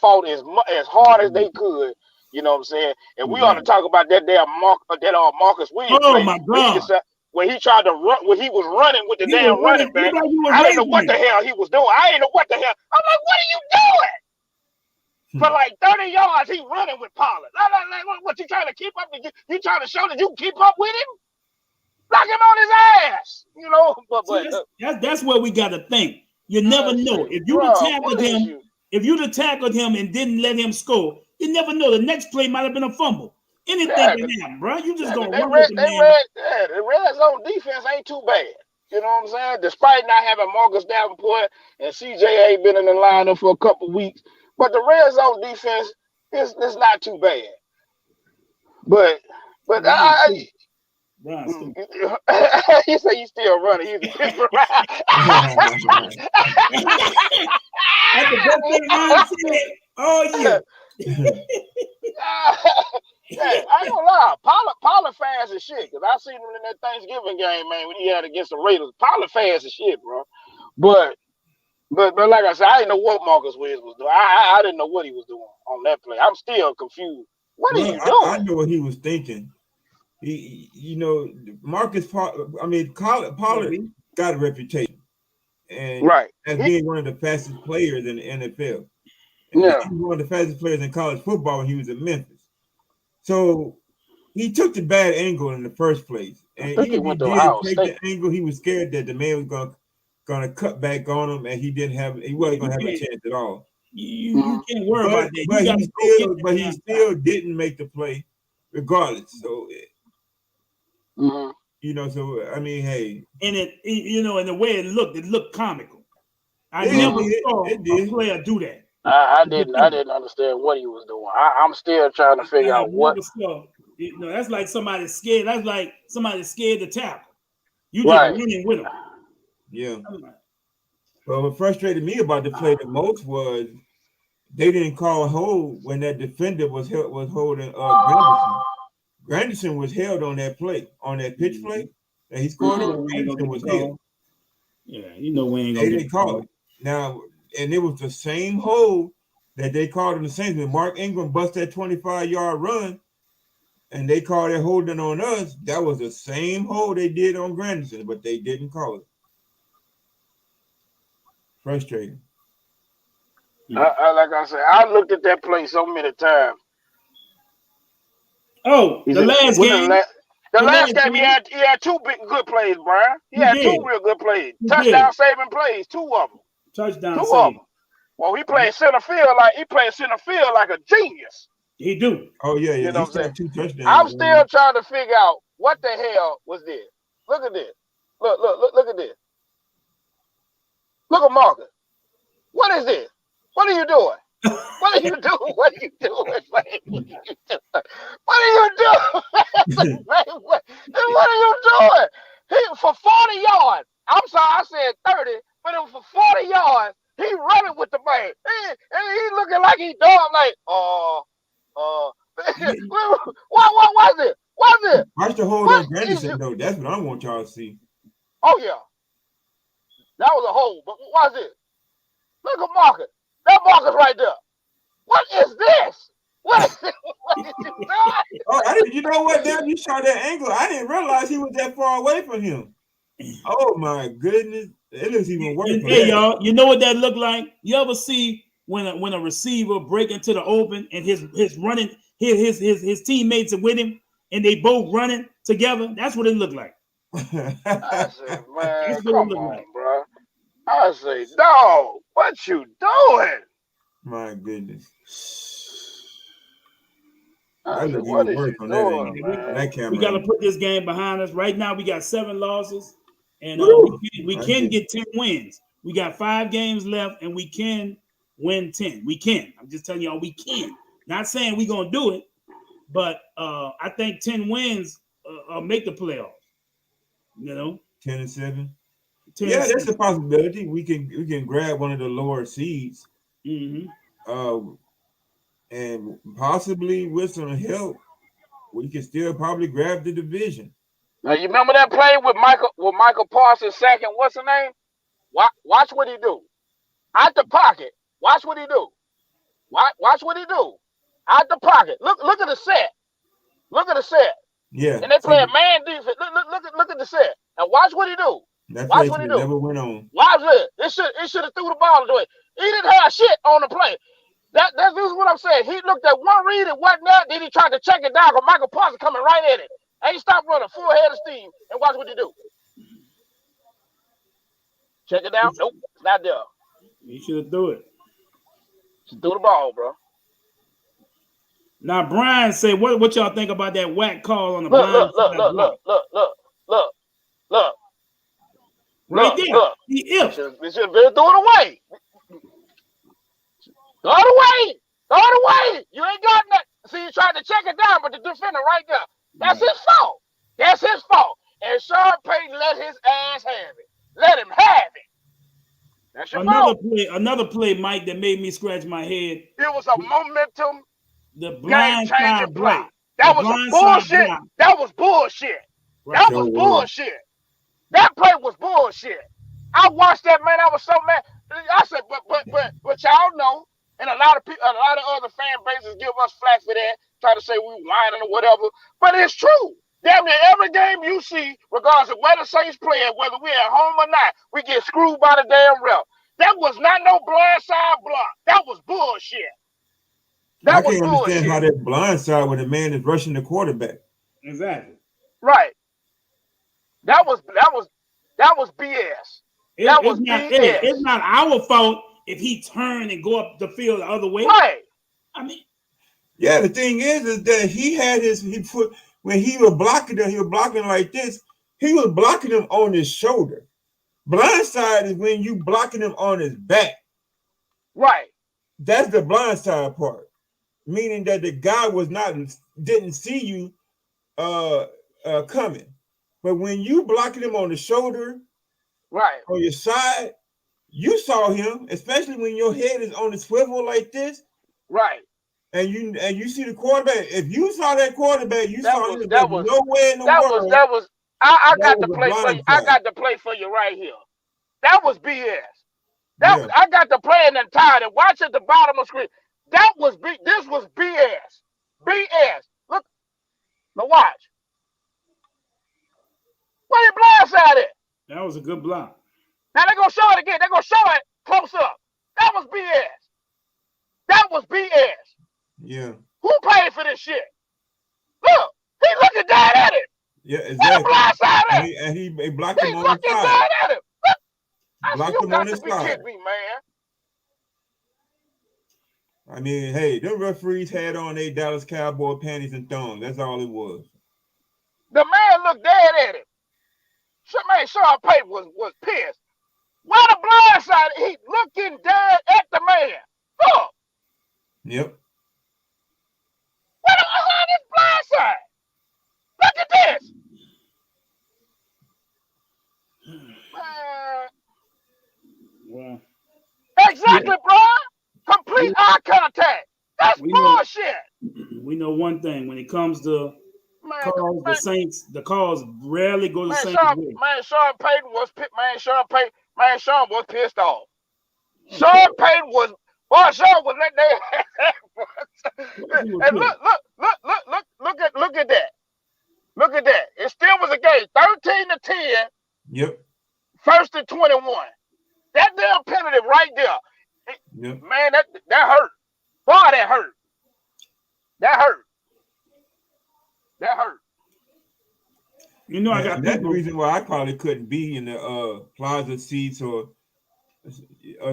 fought as hard as they could. You know what I'm saying? And we ought to talk about that damn Marcus Williams. Oh my God! When he tried to run, when he was running with the damn running back, I didn't know what the hell he was doing. I didn't know what the hell. I'm like, what are you doing? For like 30 yards, he running with Pollard. Like, what you trying to keep up? You trying to show that you can keep up with him? Knock him on his ass. You know, but that's where we got to think. You never know if you tackled him. If you'd have tackled him and didn't let him score, you never know. The next play might have been a fumble. Anything can happen, bro. You just gonna run with the man. The red zone defense ain't too bad. You know what I'm saying? Despite not having Marcus Davenport and CJ been in the lineup for a couple weeks, but the red zone defense is not too bad. But he said he's still running. He's that's the best thing Ryan said. Oh yeah. Yeah, I ain't gonna lie. Pollard fast as shit. Cause I seen him in that Thanksgiving game, man, when he had against the Raiders. Pollard fast as shit, bro. But like I said, I didn't know what Marcus Williams was doing. I didn't know what he was doing on that play. I'm still confused. What are you doing? I know what he was thinking. He Pollard got a reputation, and Right, as being one of the fastest players in the NFL. And yeah, he was one of the fastest players in college football when he was at Memphis. So he took the bad angle in the first place, and I think he even went if to he Ohio did take State. the angle, he was scared that the man was gonna cut back on him, and he wasn't gonna have a chance at all. You can't worry about that. But he still didn't make the play, regardless. So, so I mean, hey, and and the way it looked comical. I never saw a player do that. I didn't understand what he was doing. I'm still trying to figure out what. That's like somebody scared. That's like somebody scared to tackle. You just Right. running with them. Yeah. Well, what frustrated me about the play the most was they didn't call a hold when that defender was holding Granderson. Granderson was held on that play, on that pitch play that he scored on. Granderson was held. Yeah, we ain't gonna get call it. Now, and it was the same hold that they called in the Saints when Mark Ingram bust that 25-yard run, and they called it holding on us. That was the same hold they did on Granderson, but they didn't call it. Frustrating. Like I said, I looked at that play so many times. Oh, the last game. The last game, he had two good plays, Brian. He had two real good plays. Touchdown saving plays, two of them. Touchdown two of them. Well, he played center field like a genius. He do. Oh yeah. You know what I'm saying? 2 touchdowns. I'm still trying to figure out what the hell was this. Look at this. Look at this. Look at Marcus. What is this? What are you doing? What are you doing? What are you doing, man? What are you doing? What are you doing? For 40 yards. I'm sorry, I said 30, but it was for 40 yards. He running with the man. He looking like he dumb, like, what's it? What's it? Watch the hold on Granderson, though. That's what I want y'all to see. Oh, yeah. That was a hold, but what's it? Look at Marcus. That Marcus right there. What is this? What is you know what, Dad? You saw that angle. I didn't realize he was that far away from him. Oh my goodness. It looks even worse. Hey, y'all, you know what that looked like? You ever see when a receiver break into the open and his running his teammates are with him and they both running together? That's what it looked like. I said, man, come on, bro. I say, dog, what you doing? My goodness. I said, what is you doing, we got to put this game behind us. Right now, we got 7 losses, and we can get 10 wins. We got 5 games left, and we can win 10. We can. I'm just telling y'all, we can. Not saying we're going to do it, but I think 10 wins make the playoffs. 10-7. Yeah, that's a possibility. We can grab one of the lower seeds, and possibly with some help, we can still probably grab the division. Now you remember that play with Michael Parsons sacking what's her name? Watch what he do. Out the pocket. Watch what he do. Watch what he do. Out the pocket. Look at the set. Look at the set. Yeah. And they play a man defense. Look at the set. And watch what he do. That play never went on. Watch it. It should have threw the ball away. He didn't have shit on the play. That's what I'm saying. He looked at one read and wasn't there. Then he tried to check it down because Michael Parsons coming right at it. And he stopped running full head of steam. And watch what he do. Check it down. Nope, it's not there. He should have threw it. Should threw the ball, bro. Now Brian say, what y'all think about that whack call on the look. Right there. Look. He is. They should have been throw it away. Throw it away. You ain't got nothing. See, you tried to check it down, but the defender right there. That's his fault. That's his fault. And Sean Payton let his ass have it. Let him have it. That's your fault. Another play, Mike, that made me scratch my head. It was a momentum, the blind game-changing play. block. That was a bullshit. That was bullshit. That was bullshit. That play was bullshit. I watched that, man. I was so mad. I said, but y'all know, and a lot of other fan bases give us flack for that, try to say we whining or whatever. But it's true. Damn near every game you see, regardless of where the Saints play, whether we're at home or not, we get screwed by the damn ref. That was not no blindside block. That was bullshit. I can't understand how that blindside when the man is rushing the quarterback. Exactly. Right. That was BS. That was BS. It's not our fault if he turned and go up the field the other way. Right. I mean, yeah. The thing is that when he was blocking him, he was blocking like this. He was blocking him on his shoulder. Blindside is when you blocking him on his back. Right. That's the blindside part, meaning that the guy didn't see you coming. But when you blocking him on the shoulder, right, on your side, you saw him, especially when your head is on the swivel like this, right. And you see the quarterback. If you saw that quarterback, you saw him. That was nowhere in the world. I got to play for you. I got to play for you right here. That was BS. I got to play in entirety. Watch at the bottom of the screen. This was BS. BS. Look. Now watch. Where you blindside at? That was a good block. Now they're going to show it again. They're going to show it close up. That was BS. That was BS. Yeah. Who paid for this shit? Look. He looking down at it. Yeah, exactly. Where the blindside at? And he blocked him on the side. He looking down at it. Look. Blocked him on the side. You got to be kidding me, man. I mean, hey, them referees had on their Dallas Cowboy panties and thongs. That's all it was. The man looked dead at him. Sean Payton was pissed. Why the blindside? He looking dead at the man. Look. Yep. What behind this blindside? Look at this. Well, exactly, bro. Complete eye contact. That's bullshit. We know one thing. When it comes to calls, the Saints, the calls rarely go the same way. Sean Payton was pissed off. Sean Payton was letting their and look at that. Look at that. It still was a game. 13-10. Yep. 1st and 21. That damn penalty right there. Yep. Man, that hurt. Boy, that hurt. That hurt. That hurt. You know, I got that's the reason why I probably couldn't be in the plaza seats or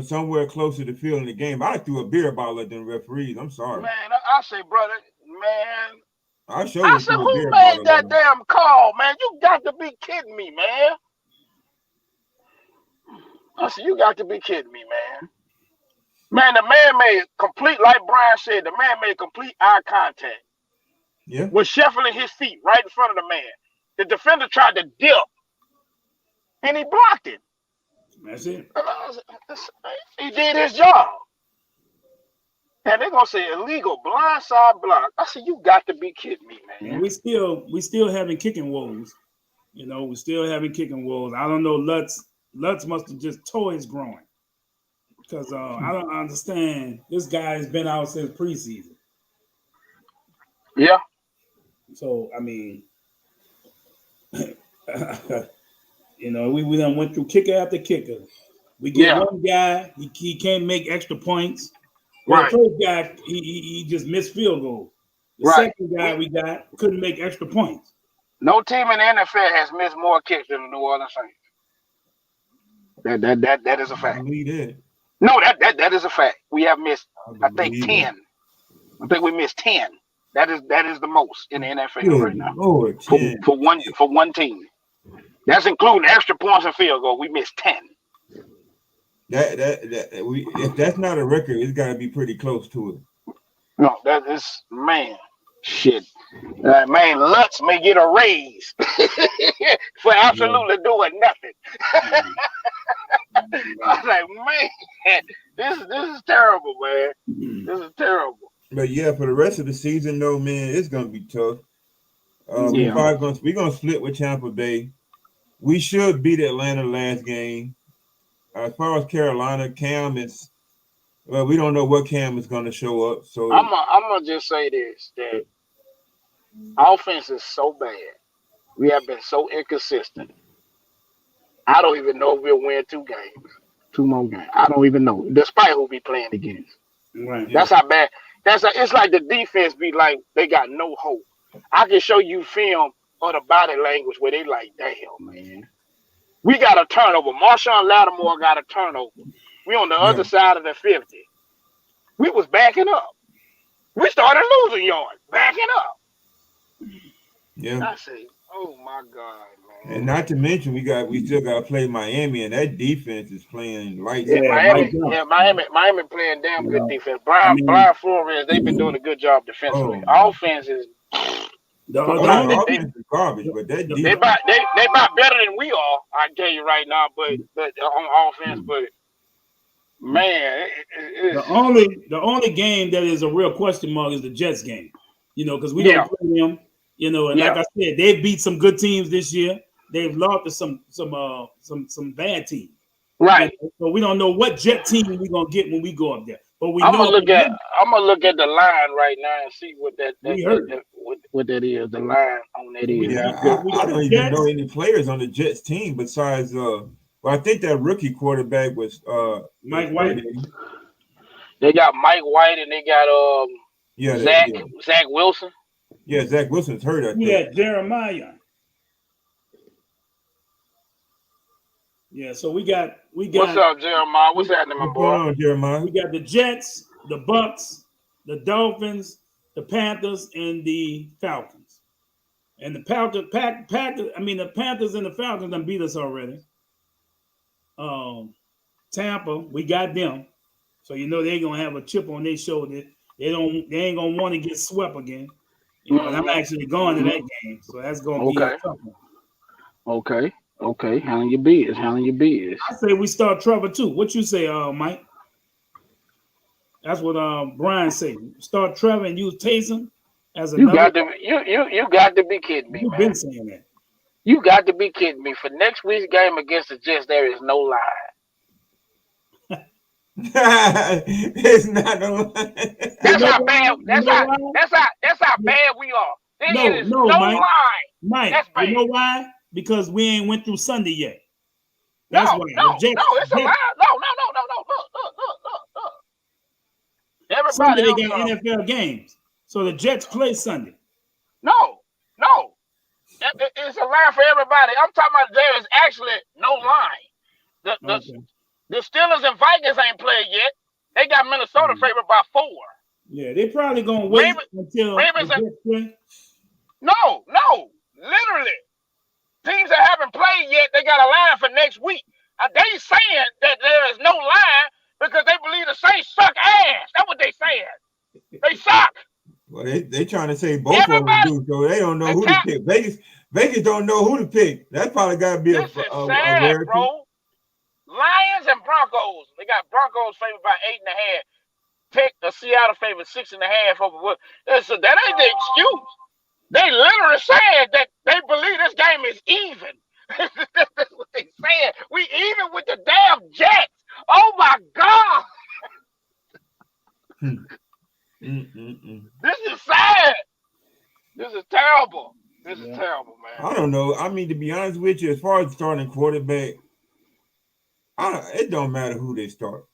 somewhere closer to the field in the game. I threw a beer bottle at them referees. I'm sorry. Man, I say, brother, man. I said, who made that damn call, man? You got to be kidding me, man. I said, you got to be kidding me, man. Man, the man made complete, like Brian said, the man made complete eye contact. Yeah. Was shuffling his feet right in front of the man. The defender tried to dip, and he blocked it. That's it. He did his job. And they're gonna say illegal blindside block. I said, you got to be kidding me, man. And we still having kicking woes. You know, we still having kicking woes. I don't know. Lutz must have just tore his groin. Because I don't understand. This guy has been out since preseason. Yeah. So, I mean, you know, we done went through kicker after kicker. We get one guy, he can't make extra points. Well, the first guy, he just missed field goals. The second guy we got couldn't make extra points. No team in the NFL has missed more kicks than the New Orleans Saints. That is a fact. I believe it. No, that is a fact. We have missed, I think, 10. I think we missed 10. That is the most in the NFL right now. Lord, for one team. That's including extra points and field goal. We missed 10. If that's not a record, it's got to be pretty close to it. No, that is, man, shit. Man, Lutz may get a raise for absolutely doing nothing. was like, man, this is terrible, man. This is terrible. But yeah, for the rest of the season, though, man, it's gonna be tough. We're gonna split with Tampa Bay. We should beat Atlanta last game. As far as Carolina, Cam is. Well, we don't know what Cam is going to show up. So I'm gonna just say this: that offense is so bad. We have been so inconsistent. I don't even know if we'll win 2 more games. I don't even know, despite who we playing against. Right. That's how bad. It's like the defense be like they got no hope. I can show you film of the body language where they like, damn, man. We got a turnover. Marshawn Lattimore got a turnover. We on the other side of the 50. We was backing up. We started losing yards, backing up. Yeah. I say, oh my God, man. And not to mention we still got to play Miami, and that defense is playing lights. Miami playing damn good defense. Brian Flores, they've been doing a good job defensively. Offense is The offense is garbage, but that defense, they about better than we are. I tell you right now, but on offense, but man, the only game that is a real question mark is the Jets game. Because we don't play them. And like I said, they've beat some good teams this year. They've lost to some bad teams. Right. So we don't know what Jet team we're gonna get when we go up there. But I'm gonna look at the line right now and see what that is. The line on that is. Yeah, I don't even know any players on the Jets team besides I think that rookie quarterback was Mike White. They got Mike White and they got Zach Wilson. Yeah, Zach Wilson's hurt. I think. Yeah, Jeremiah. Yeah, so we got. What's up, Jeremiah? What's happening, my boy? What's on, Jeremiah? We got the Jets, the Bucks, the Dolphins, the Panthers, and the Falcons. And the Panthers and the Falcons done beat us already. Tampa, we got them, so they're gonna have a chip on their shoulder. They ain't gonna want to get swept again. And I'm actually going to that game, so that's gonna be a tough one. Okay. Handling your biz. I say we start Trevor too. What you say, Mike? That's what Brian said. Start Trevor and use Taysom as another. You got to be kidding me. You've been saying that. You got to be kidding me. For next week's game against the Jets, there is no line. It's not no line. That's how bad. That's how bad we are. There is no line. Mike, that's bad. You know why? Because we ain't went through Sunday yet. That's why. It's a lie. No. Look. Everybody Sunday they got NFL games, so the Jets play Sunday. No. It's a line for everybody. I'm talking about there is actually no line. The Steelers and Vikings ain't played yet. They got Minnesota favored by 4. Yeah, they probably gonna wait until Ravens the Jets play. No, literally. Teams that haven't played yet, they got a line for next week. They saying that there is no line because they believe the Saints suck ass. That's what they saying. They suck. Well, they trying to say both of them do, so they don't know who to pick. Vegas don't know who to pick. That's probably got to be a sad, bro. Lions and Broncos. They got Broncos favored by 8.5. Pick the Seattle favored 6.5 over what? So that ain't the excuse. They literally said that they believe this game is even. That's what they said. We even with the damn Jets. Oh my God. This is sad. This is terrible. This is terrible, man. I don't know. I mean, to be honest with you, as far as starting quarterback, it don't matter who they start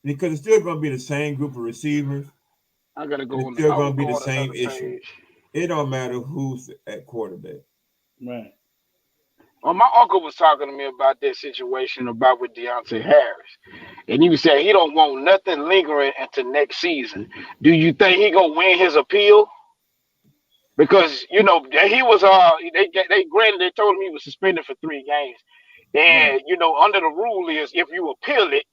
because it's still going to be the same group of receivers. I gotta go. It's still going to be the same issue. It don't matter who's at quarterback. Right. Well, my uncle was talking to me about this situation about with Deontay Harris, and he was saying he don't want nothing lingering into next season. Do you think he gonna win his appeal? Because he was they told him he was suspended for 3 games, and under the rule is if you appeal it,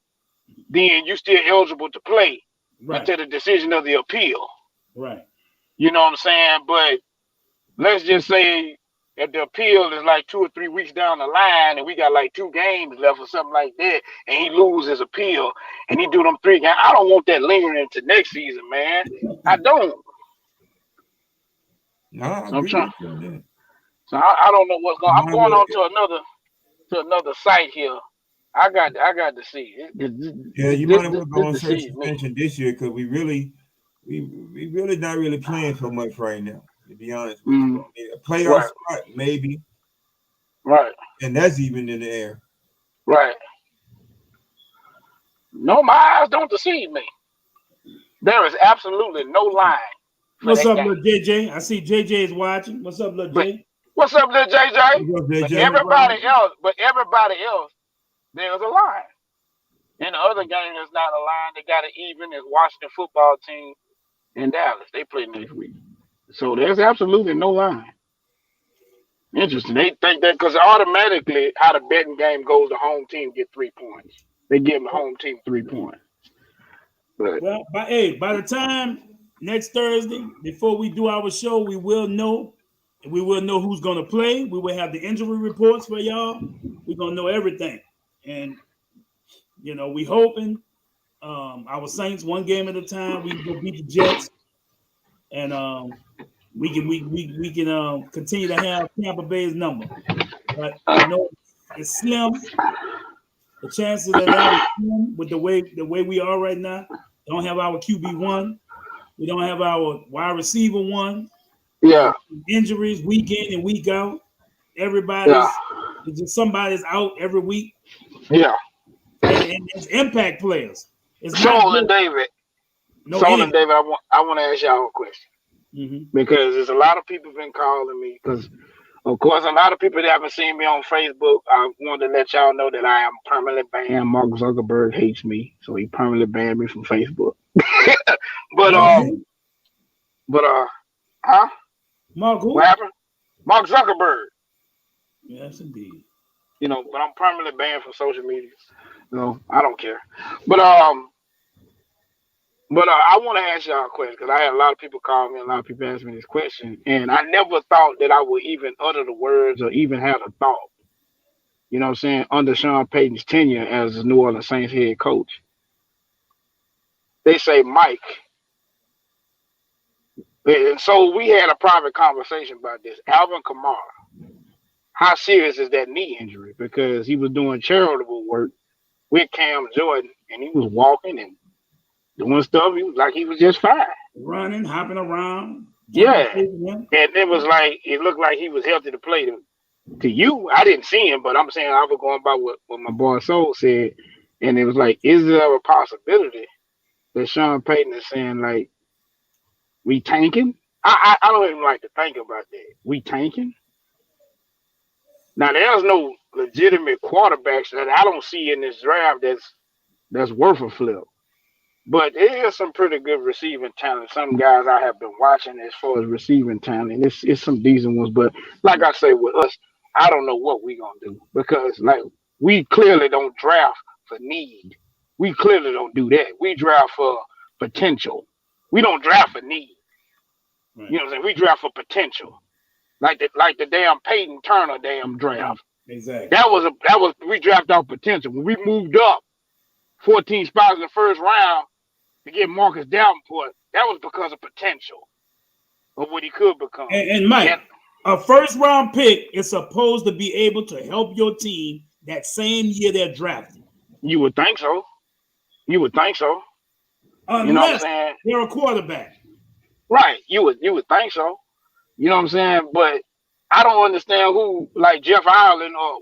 then you're still eligible to play until the decision of the appeal. Right. You know what I'm saying? But let's just say if the appeal is like 2 or 3 weeks down the line and we got like 2 games left or something like that, and he loses his appeal and he do them 3 games, I don't want that lingering into next season, man. I don't. No, I I'm agree trying. with you on that. So I don't know what's going. I'm going on to another site here. I got to see. Yeah, you might as well go on search suspension this year because we really not really playing so much right now. To be honest with you, I mean, a playoff spot maybe, right, and that's even in the air. Right. No, my eyes don't deceive me. There is absolutely no line. What's up, little JJ? I see JJ is watching. What's up, little J? What's up, little JJ? What's up, JJ? But everybody else, there's a line. And the other game is not a line. They got it even as Washington football team in Dallas. They play next week. So there's absolutely no line. Interesting. They think that because automatically how the betting game goes, the home team get 3 points. They give the home team 3 points. But well, by the time next Thursday, before we do our show, we will know. We will know who's going to play. We will have the injury reports for y'all. We're going to know everything. And, we hoping our Saints, one game at a time, we can beat the Jets. And we can continue to have Tampa Bay's number. But I know it's slim. The chances of that is slim with the way we are right now. Don't have our QB1. We don't have our wide receiver 1. Yeah. Injuries week in and week out. Everybody's just somebody's out every week. Yeah. And it's impact players. It's Soul and David. I want to ask y'all a question. Mm-hmm. Because there's a lot of people been calling me because, of course, a lot of people that haven't seen me on Facebook. I wanted to let y'all know that I am permanently banned. Mark Zuckerberg hates me, so he permanently banned me from Facebook. But Mark who? What happened? Mark Zuckerberg. Yes, indeed. But I'm permanently banned from social media. No, I don't care. But I want to ask y'all a question because I had a lot of people call me, a lot of people ask me this question, and I never thought that I would even utter the words or even have a thought. You know what I'm saying? Under Sean Payton's tenure as the New Orleans Saints head coach. They say, Mike. And so we had a private conversation about this. Alvin Kamara. How serious is that knee injury? Because he was doing charitable work with Cam Jordan, and he was walking and doing stuff. He was just fine. Running, hopping around. Yeah. And it looked like he was healthy to play to you. I didn't see him, but I'm saying I was going by what my boy Soul said. And it was like, is there a possibility that Sean Payton is saying, like, we tanking? I don't even like to think about that. We tanking? Now, there's no legitimate quarterbacks that I don't see in this draft that's worth a flip. But there is some pretty good receiving talent. Some guys I have been watching as far as receiving talent. It's some decent ones. But like I say, with us, I don't know what we're going to do. Because, we clearly don't draft for need. We clearly don't do that. We draft for potential. We don't draft for need. Right. You know what I'm saying? We draft for potential. Like the damn Peyton Turner damn draft. Exactly. That was we drafted off potential. When we moved up 14 spots in the first round to get Marcus Davenport, that was because of potential of what he could become. And Mike, a first round pick is supposed to be able to help your team that same year they're drafted. You would think so. Unless you know what I'm saying? They're a quarterback. Right. You would think so. You know what I'm saying? But I don't understand who, like Jeff Ireland or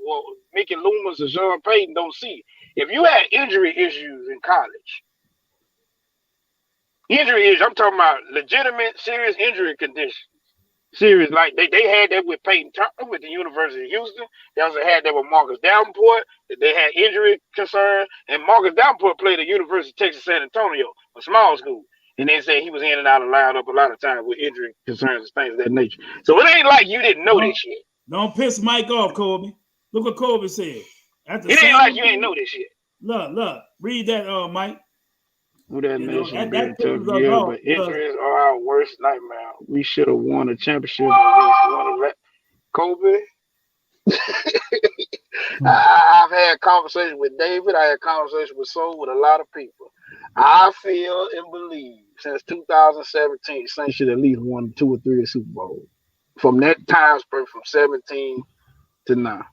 Mickey Loomis or Sean Payton, don't see. If you had injury issues in college, I'm talking about legitimate, serious injury conditions. Serious, like they had that with Peyton Turner with the University of Houston. They also had that with Marcus Davenport. That they had injury concerns. And Marcus Davenport played at University of Texas San Antonio, a small school. And they said he was in and out of lineup a lot of times with injury concerns and things of that nature. So it ain't like you didn't know this shit. Don't piss Mike off, Kobe. Look what Kobe said. It ain't like you ain't know this shit. Look. Read that, Mike. Who that nation been a tough year, but injuries are our worst nightmare. We should have won a championship. Kobe. I've had conversations with David. I had conversations with with a lot of people. I feel and believe since 2017, Saints should at least won 2 or 3 Super Bowls. From that time span, from 17 to now.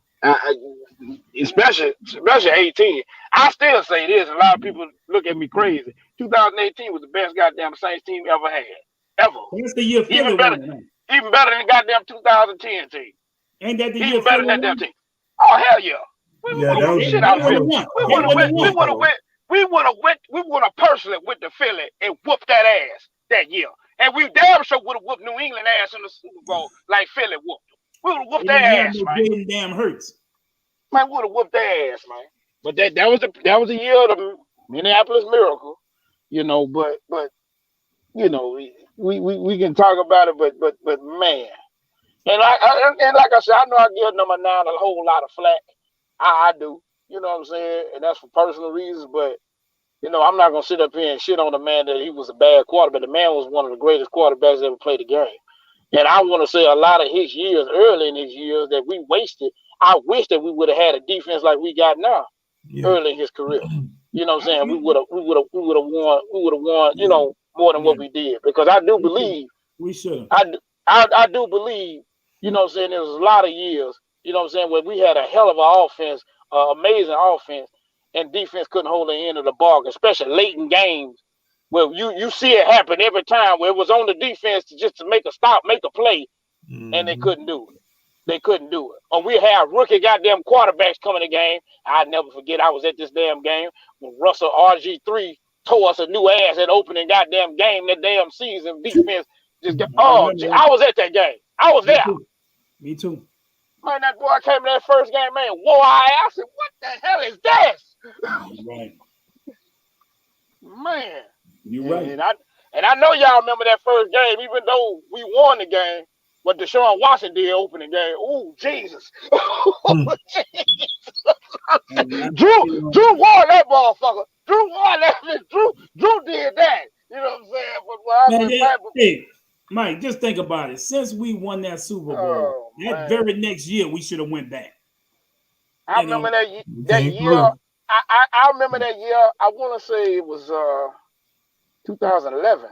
Especially 18. I still say this. A lot of people look at me crazy. 2018 was the best goddamn Saints team ever had. Ever. That's the year even better than goddamn 2010 team. Ain't that the year even better than that damn team. Oh, hell yeah. We would have personally went to Philly and whooped that ass that year. And we damn sure would have whooped New England ass in the Super Bowl like Philly whooped them. We would have whooped their ass, man. Damn hurts. Man, would have whooped their ass, man. But that was the year of the Minneapolis Miracle, you know. But you know, we can talk about it, but man, and like I said, I know I give number 9 a whole lot of flack. I do, you know what I'm saying, and that's for personal reasons. But you know, I'm not gonna sit up here and shit on the man that he was a bad quarterback. The man was one of the greatest quarterbacks that ever played the game. And I want to say a lot of his years, early in his years, that we wasted. I wish that we would have had a defense like we got now, early in his career. You know what I'm saying? We would have won, you know, more than what we did. Because I do believe we should. I do believe, you know what I'm saying, there was a lot of years, you know what I'm saying, where we had a hell of an offense, amazing offense, and defense couldn't hold the end of the bargain, especially late in games. Well, you see it happen every time where it was on the defense to make a stop, make a play, and they couldn't do it. They couldn't do it. Or we have rookie goddamn quarterbacks coming in the game. I'll never forget I was at this damn game when Russell RG3 tore us a new ass at opening goddamn game that damn season. Defense just got, I was at that game. I was there. Me too. Man, that boy came in that first game, man, whoa, I said, what the hell is this? Right. Man. You're right. And I know y'all remember that first game, even though we won the game, what Deshaun Watson did opening game. Ooh, Jesus. Drew won that motherfucker. Drew won that. Drew did that. You know what I'm saying? Hey, Mike, just think about it. Since we won that Super Bowl, very next year we should have went back. I remember that year. I remember that year. I want to say it was 2011.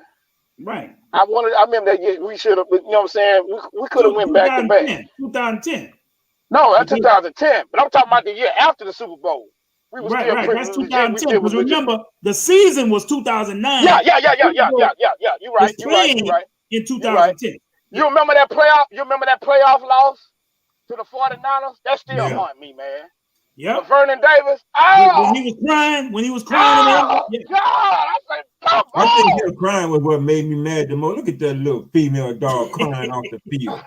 Right. I remember that year we should have, you know what I'm saying? We could have went back to back. 2010. No, that's 2010. But I'm talking about the year after the Super Bowl. We was right. That's 2010. Because remember, the season was 2009. Yeah. You're right. In 2010. You remember that playoff? You remember that playoff loss to the 49ers? That still haunt me, man. Yeah. Vernon Davis. When he was crying. God, I said, come on. I think him crying was what made me mad the most. Look at that little female dog crying off the field.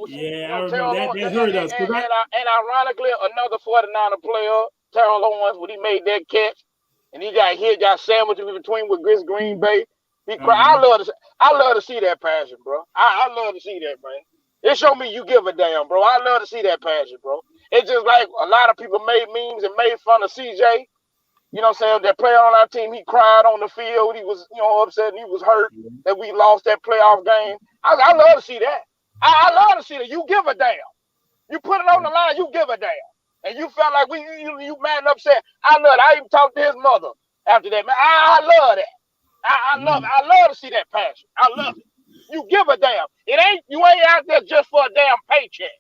Yeah, I remember that hurt us. And ironically, another 49er player, Terrell Owens, when he made that catch, and he got sandwiched in between with Green Bay. He cried. I love to see that passion, bro. I love to see that, man. It showed me you give a damn, bro. I love to see that passion, bro. It's just like a lot of people made memes and made fun of CJ. You know what I'm saying? That player on our team, he cried on the field. He was, upset and he was hurt that we lost that playoff game. I love to see that. I love to see that. You give a damn. You put it on the line, you give a damn. And you felt like you mad and upset. I love it. I even talked to his mother after that, man. I love that. I love it. I love to see that passion. I love it. You give a damn. You ain't out there just for a damn paycheck.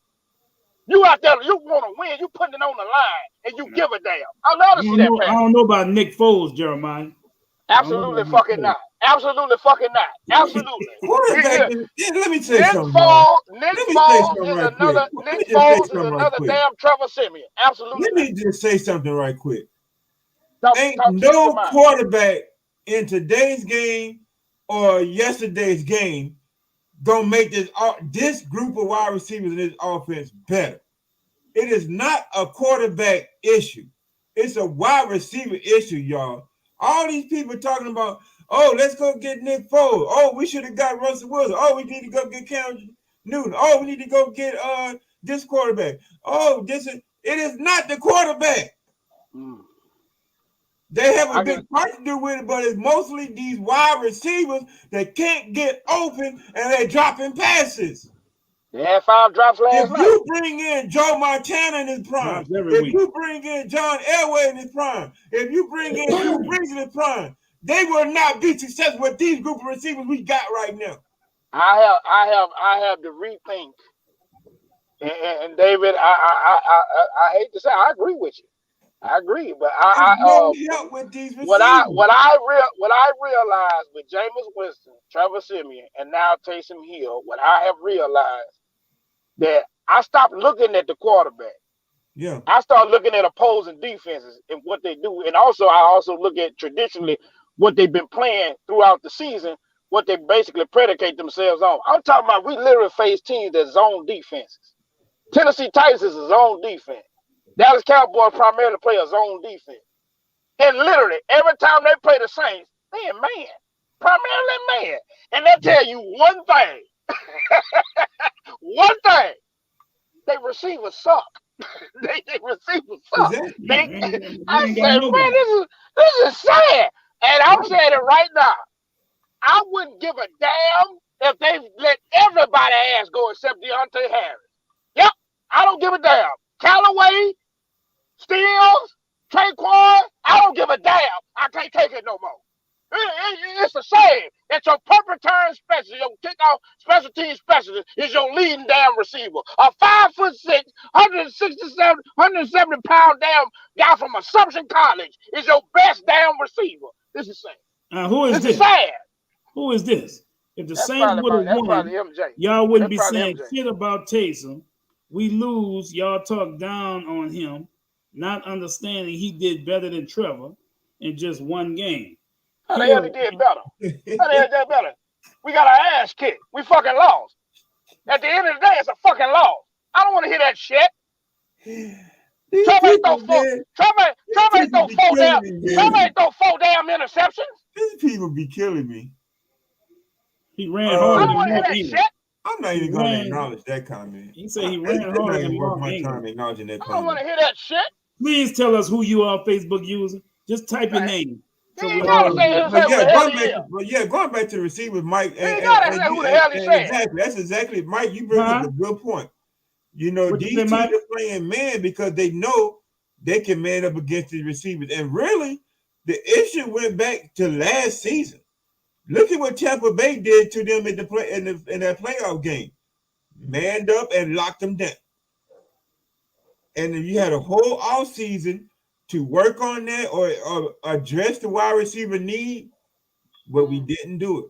You out there, you want to win. You putting it on the line, and you give a damn. I love to see that passion. I don't know about Nick Foles, Jeremiah. Absolutely fucking not. Absolutely fucking not. Absolutely. Let me say something. Nick Foles is another damn Trevor Siemian. Absolutely. Let me just say something right quick. Ain't no quarterback in today's game or yesterday's game gonna make this group of wide receivers in this offense better. It is not a quarterback issue. It's a wide receiver issue, y'all. All these people talking about, oh, let's go get Nick Foles. Oh, we should have got Russell Wilson. Oh, we need to go get Cam Newton. Oh, we need to go get this quarterback. Oh, it is not the quarterback. They have a big part to do with it, but it's mostly these wide receivers that can't get open and they're dropping passes. They had 5 drops last night. If you bring in Joe Montana in his prime, if week. you bring in John Elway in his prime, if you bring in Drew Brees in his prime, they will not be successful with these group of receivers we got right now. I have to rethink. And David, I hate to say, I agree with you. I agree, but no help with these receivers. What I realized with Jameis Winston, Trevor Siemian, and now Taysom Hill, what I have realized that I stopped looking at the quarterback. Yeah. I start looking at opposing defenses and what they do, and also I also look at traditionally what they've been playing throughout the season, what they basically predicate themselves on. I'm talking about we literally face teams that zone defenses. Tennessee Titans is a zone defense. Dallas Cowboys primarily play a zone defense. And literally, every time they play the Saints, they in man. Primarily man. And they tell you one thing. One thing. They receivers suck. they receivers suck. I said, man, this is sad. And I'm saying it right now. I wouldn't give a damn if they let everybody ass go except Deontay Harris. Yep, I don't give a damn. Callaway, Steels, Traquan, I don't give a damn. I can't take it no more. It's a shame that your punt return specialist, your kickoff special team specialist is your leading damn receiver. A 5'6", 167, 170-pound damn guy from Assumption College is your best damn receiver. This is sad. Who is this? Is sad. Who is this? If the Saints would have won, y'all wouldn't be saying shit about Taysom. We lose, y'all talk down on him, not understanding he did better than Trevor in just one game. How the hell he did better? How the hell did better? We got our ass kicked. We fucking lost. At the end of the day, it's a fucking loss. I don't want to hear that shit. Trump ain't throw 4 damn interceptions. These people be killing me. He ran hard. I don't want to hear that shit. I'm not even going to acknowledge that comment. He said he ran hard and worth my time acknowledging that comment. I don't want to hear that shit. Please tell us who you are, Facebook user. Just type your name. So going back to the receivers, Mike. Exactly, Mike. You bring up a good point. You know, these teams are playing man because they know they can man up against the receivers. And really, the issue went back to last season. Look at what Tampa Bay did to them in that playoff game. Manned up and locked them down. And then you had a whole offseason to work on that or address the wide receiver need, but we didn't do it.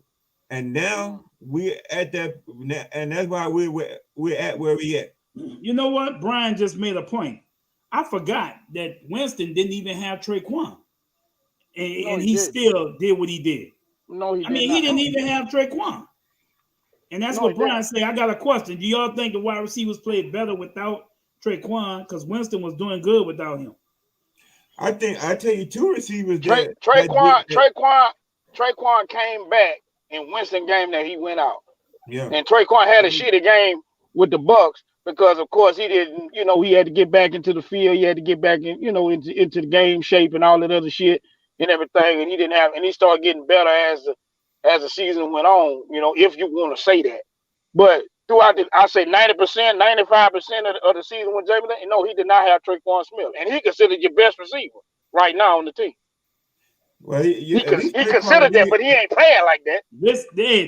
And now we're at that, and that's why we're at where we at. You know what? Brian just made a point. I forgot that Winston didn't even have Traquan. And he still did what he did. No, he didn't even have Traquan. And that's what Brian said. I got a question. Do y'all think the wide receivers played better without Traquan? Because Winston was doing good without him. I tell you, 2 receivers. Traquan came back in Winston game that he went out. Yeah. And Traquan had a shitty game with the Bucks because, of course, he didn't. You know, he had to get back into the field. He had to get back in, into the game shape and all that other shit and everything. And he didn't have. And he started getting better as the season went on. You know, if you want to say that. But throughout I say 90%, 95% of the season when Jamie, no, he did not have Traquan Smith, and he considered your best receiver right now on the team. Well, he considered that, but he ain't playing like that.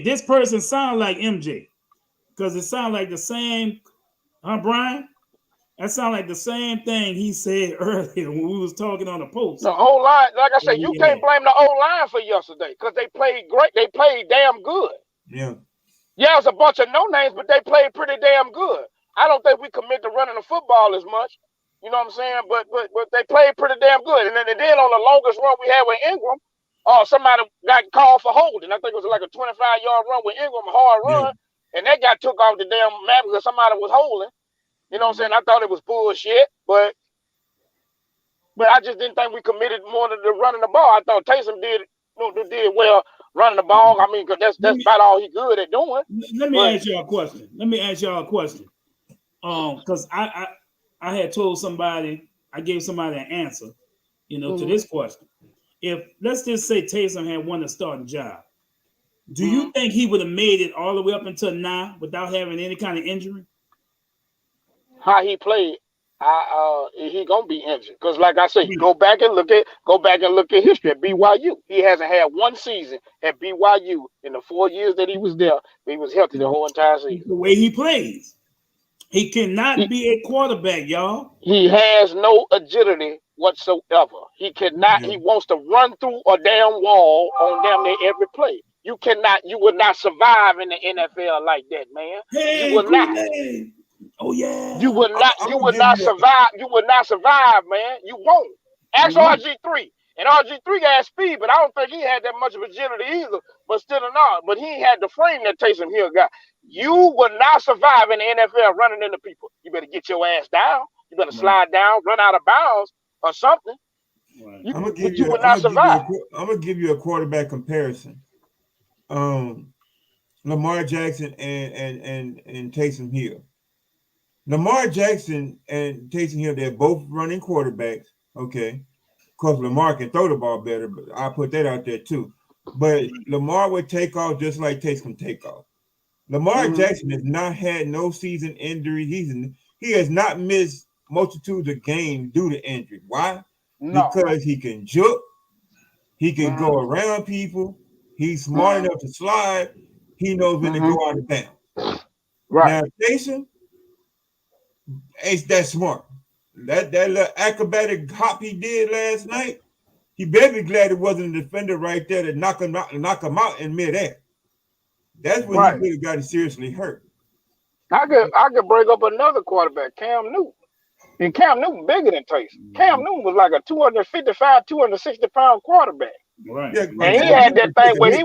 This person sound like MJ, because it sound like the same, Brian? That sound like the same thing he said earlier when we was talking on the post. The whole line, like I said, you can't blame the old line for yesterday because they played great. They played damn good. Yeah. Yeah, it's a bunch of no names, but they played pretty damn good. I don't think we commit to running the football as much. You know what I'm saying? But they played pretty damn good. And then on the longest run we had with Ingram, somebody got called for holding. I think it was like a 25-yard run with Ingram, a hard run, and that got took off the damn map because somebody was holding. You know what I'm saying? I thought it was bullshit, but I just didn't think we committed more to the running the ball. I thought Taysom did well running the ball. I mean, because that's about all he good at doing. Let me ask y'all a question. Because I had told somebody, I gave somebody an answer, to this question. If let's just say Taysom had won the starting job, Do you think he would have made it all the way up until now without having any kind of injury? How he played, he gonna be injured. Because like I say, go back and look at history at BYU. He hasn't had one season at BYU in the 4 years that he was there. He was healthy the whole entire season. The way he plays, he cannot be a quarterback, y'all. He has no agility whatsoever. He cannot. He wants to run through a damn wall on damn near every play. You would not survive in the NFL like that, man. Hey, you would not. Oh yeah. You would not. You would not survive. You would not survive, man. You won't. Ask RG3, and RG3 got speed, but I don't think he had that much of agility either. But still not. But he had the frame that Taysom Hill got. You would not survive in the NFL running into people. You better get your ass down. You better slide down, run out of bounds, or something. Right. I'm gonna give you a quarterback comparison. Lamar Jackson and Taysom Hill. Lamar Jackson and Taysom Hill, they're both running quarterbacks. Okay, of course Lamar can throw the ball better, but I'll put that out there too. But Lamar would take off just like Taysom take off. Lamar Jackson has not had no season injury. He has not missed multitudes of games due to injury. Why? No. Because he can juke, he can go around people, he's smart enough to slide, he knows when to go out of bounds. Right. Now, Jason ain't that smart. That little acrobatic hop he did last night, he better be glad it wasn't a defender right there to knock him out in midair. That's when he really got seriously hurt. I could bring up another quarterback, Cam Newton. And Cam Newton bigger than Taysom. Cam Newton was like a 255, 260-pound quarterback. Right. Yeah, and he had that thing where he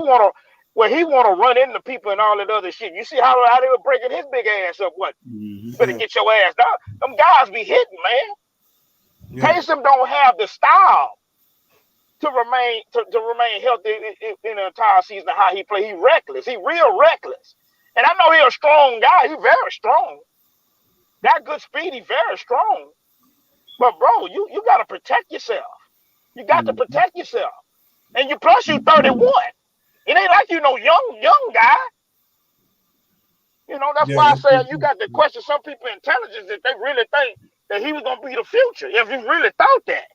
wanna run into people and all that other shit. You see how they were breaking his big ass up? What? You better get your ass down. Them guys be hitting, man. Yeah. Taysom don't have the style to remain healthy in the entire season. How he play, he reckless. He real reckless. And I know he's a strong guy. He's very strong. Got good speed. He's very strong. But bro, you got to protect yourself. You got to protect yourself. And you 31. It ain't like you know young guy. You know, that's why I say you got to question some people's intelligence if they really think that he was gonna be the future. If you really thought that.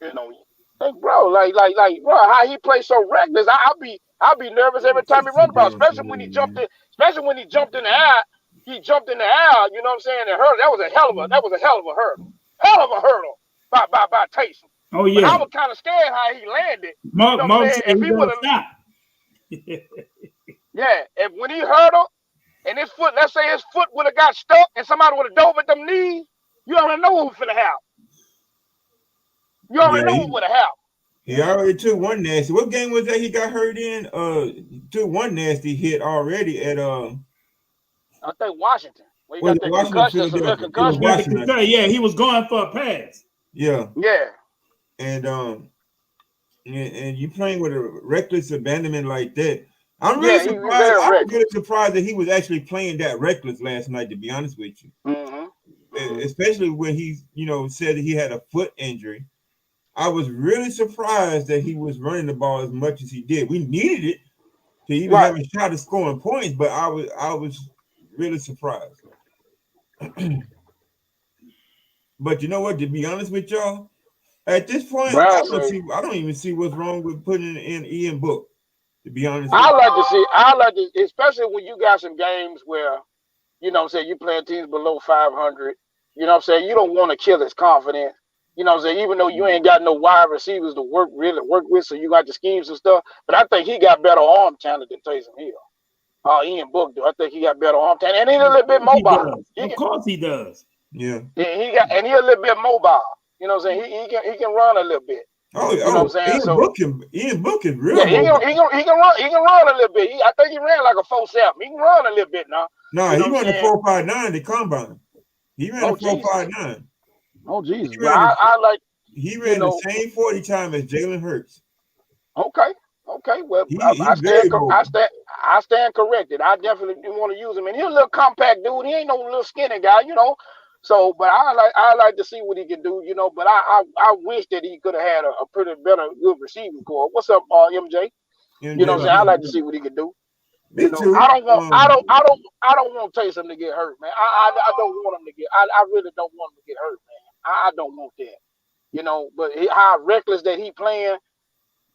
You know, like bro, bro, how he plays so reckless. I'll be nervous every time he runs about, especially when he jumped in the air. He jumped in the air, you know what I'm saying? And hurdle. That was a hell of a hurdle. Hell of a hurdle by Taysom. Oh yeah. But I was kind of scared how he landed. If he would have stopped. Yeah, if when he hurdled and his foot, let's say his foot would have got stuck and somebody would have dove at them knees, you already know what was finna happen. You already know what would have happened. He already took one nasty. What game was that he got hurt in? Took one nasty hit already at I think Washington. Well, you got that concussion. Yeah, he was going for a pass. Yeah. Yeah. And you playing with a reckless abandonment like that. I'm really surprised. I'm really surprised that he was actually playing that reckless last night, to be honest with you. Especially when he, said that he had a foot injury. I was really surprised that he was running the ball as much as he did. We needed it to even have a shot at scoring points, but I was really surprised. But you know what? To be honest with y'all, at this point, I don't even see what's wrong with putting in Ian Book. To be honest, I like to, especially when you got some games where, you playing teams below 500. You know what I'm saying? You don't want to kill his confidence. You know what I'm saying? Even though you ain't got no wide receivers to work with, so you got the schemes and stuff. But I think he got better arm talent than Taysom Hill. Ian Book do. I think he got better arm talent, and he's a little bit mobile. Of course he does. Yeah. He's a little bit mobile. You know what I'm saying? He can run a little bit. You know what I'm saying? Ian Book is real. Yeah, he can run a little bit. I think he ran like a 4.7. He can run a little bit now. No, he ran a 4.59 the combine. He ran a 4.59. Oh Jesus! He ran the same 40 time as Jalen Hurts. Okay. Well, I stand corrected. I definitely want to use him, and he's a little compact dude. He ain't no little skinny guy, So, but I like to see what he can do, But I wish that he could have had a pretty good receiving core. What's up, MJ? You know what I'm saying? I like to see what he could do. Me too. I don't want Taysom to get hurt, man. I don't want him to get. I really don't want him to get hurt, man. I don't want that. But how reckless that he playing.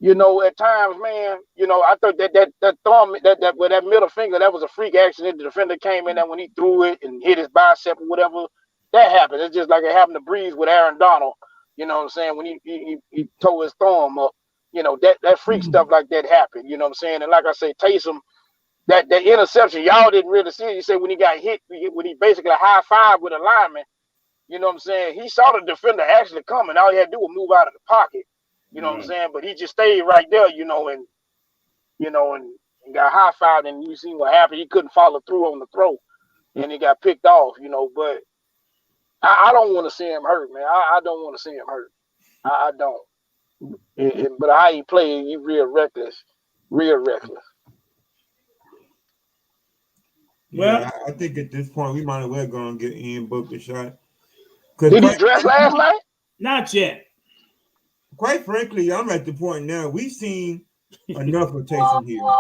At times, man. I thought that thumb, that with that middle finger, that was a freak accident. The defender came in there when he threw it and hit his bicep or whatever. That happened. It's just like it happened to Breeze with Aaron Donald. You know what I'm saying? When he tore his thumb up. That freak stuff like that happened. You know what I'm saying? And like I say, Taysom. That interception, y'all didn't really see it. You said when he got hit, when he basically high-fived with a lineman, you know what I'm saying? He saw the defender actually coming. All he had to do was move out of the pocket. You know what I'm saying? But he just stayed right there, and got high-fived, and you see what happened. He couldn't follow through on the throw, and he got picked off, But I don't want to see him hurt, man. I don't want to see him hurt. I don't. But how he played, he real reckless. Real reckless. Yeah, well, I think at this point we might as well go and get Ian Book a shot. Did he dress last night? Not yet. Quite frankly, I'm at the point now. We've seen enough of Taysom Hill.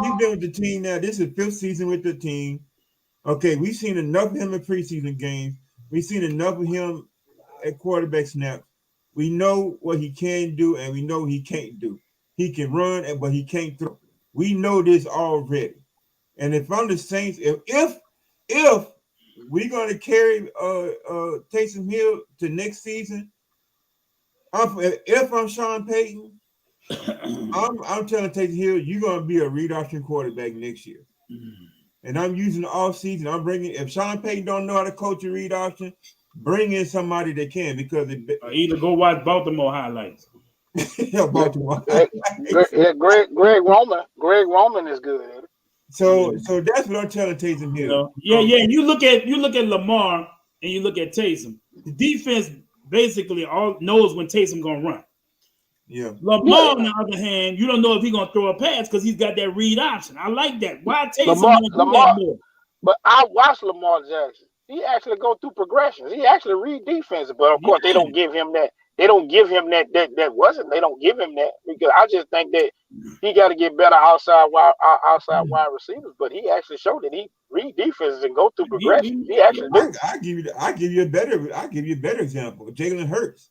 He's been with the team now. This is 5th season with the team. Okay, we've seen enough of him in preseason games. We've seen enough of him at quarterback snaps. We know what he can do, and we know what he can't do. He can run, but he can't throw. We know this already. And if I'm the Saints, if we're going to carry Taysom Hill to next season, if I'm Sean Payton, I'm telling Taysom Hill, you're going to be a read option quarterback next year. And I'm using the off season. I'm bringing, if Sean Payton don't know how to coach a read option, bring in somebody that can, because either go watch Baltimore highlights. Yeah, Baltimore. Greg Roman is good. So that's what I'm telling Taysom Hill. Yeah. You look at Lamar and you look at Taysom. The defense basically all knows when Taysom gonna run. Yeah. Lamar, on the other hand, you don't know if he's gonna throw a pass because he's got that read option. I like that. Why Taysom gonna do that more? But I watched Lamar Jackson. He actually go through progressions. He actually read defense, but of course they don't give him that. They don't give him that. They don't give him that, because I just think that he got to get better outside wide receivers. But he actually showed that he read defenses and go through progression. He actually do. I give you a better example. Jalen Hurts.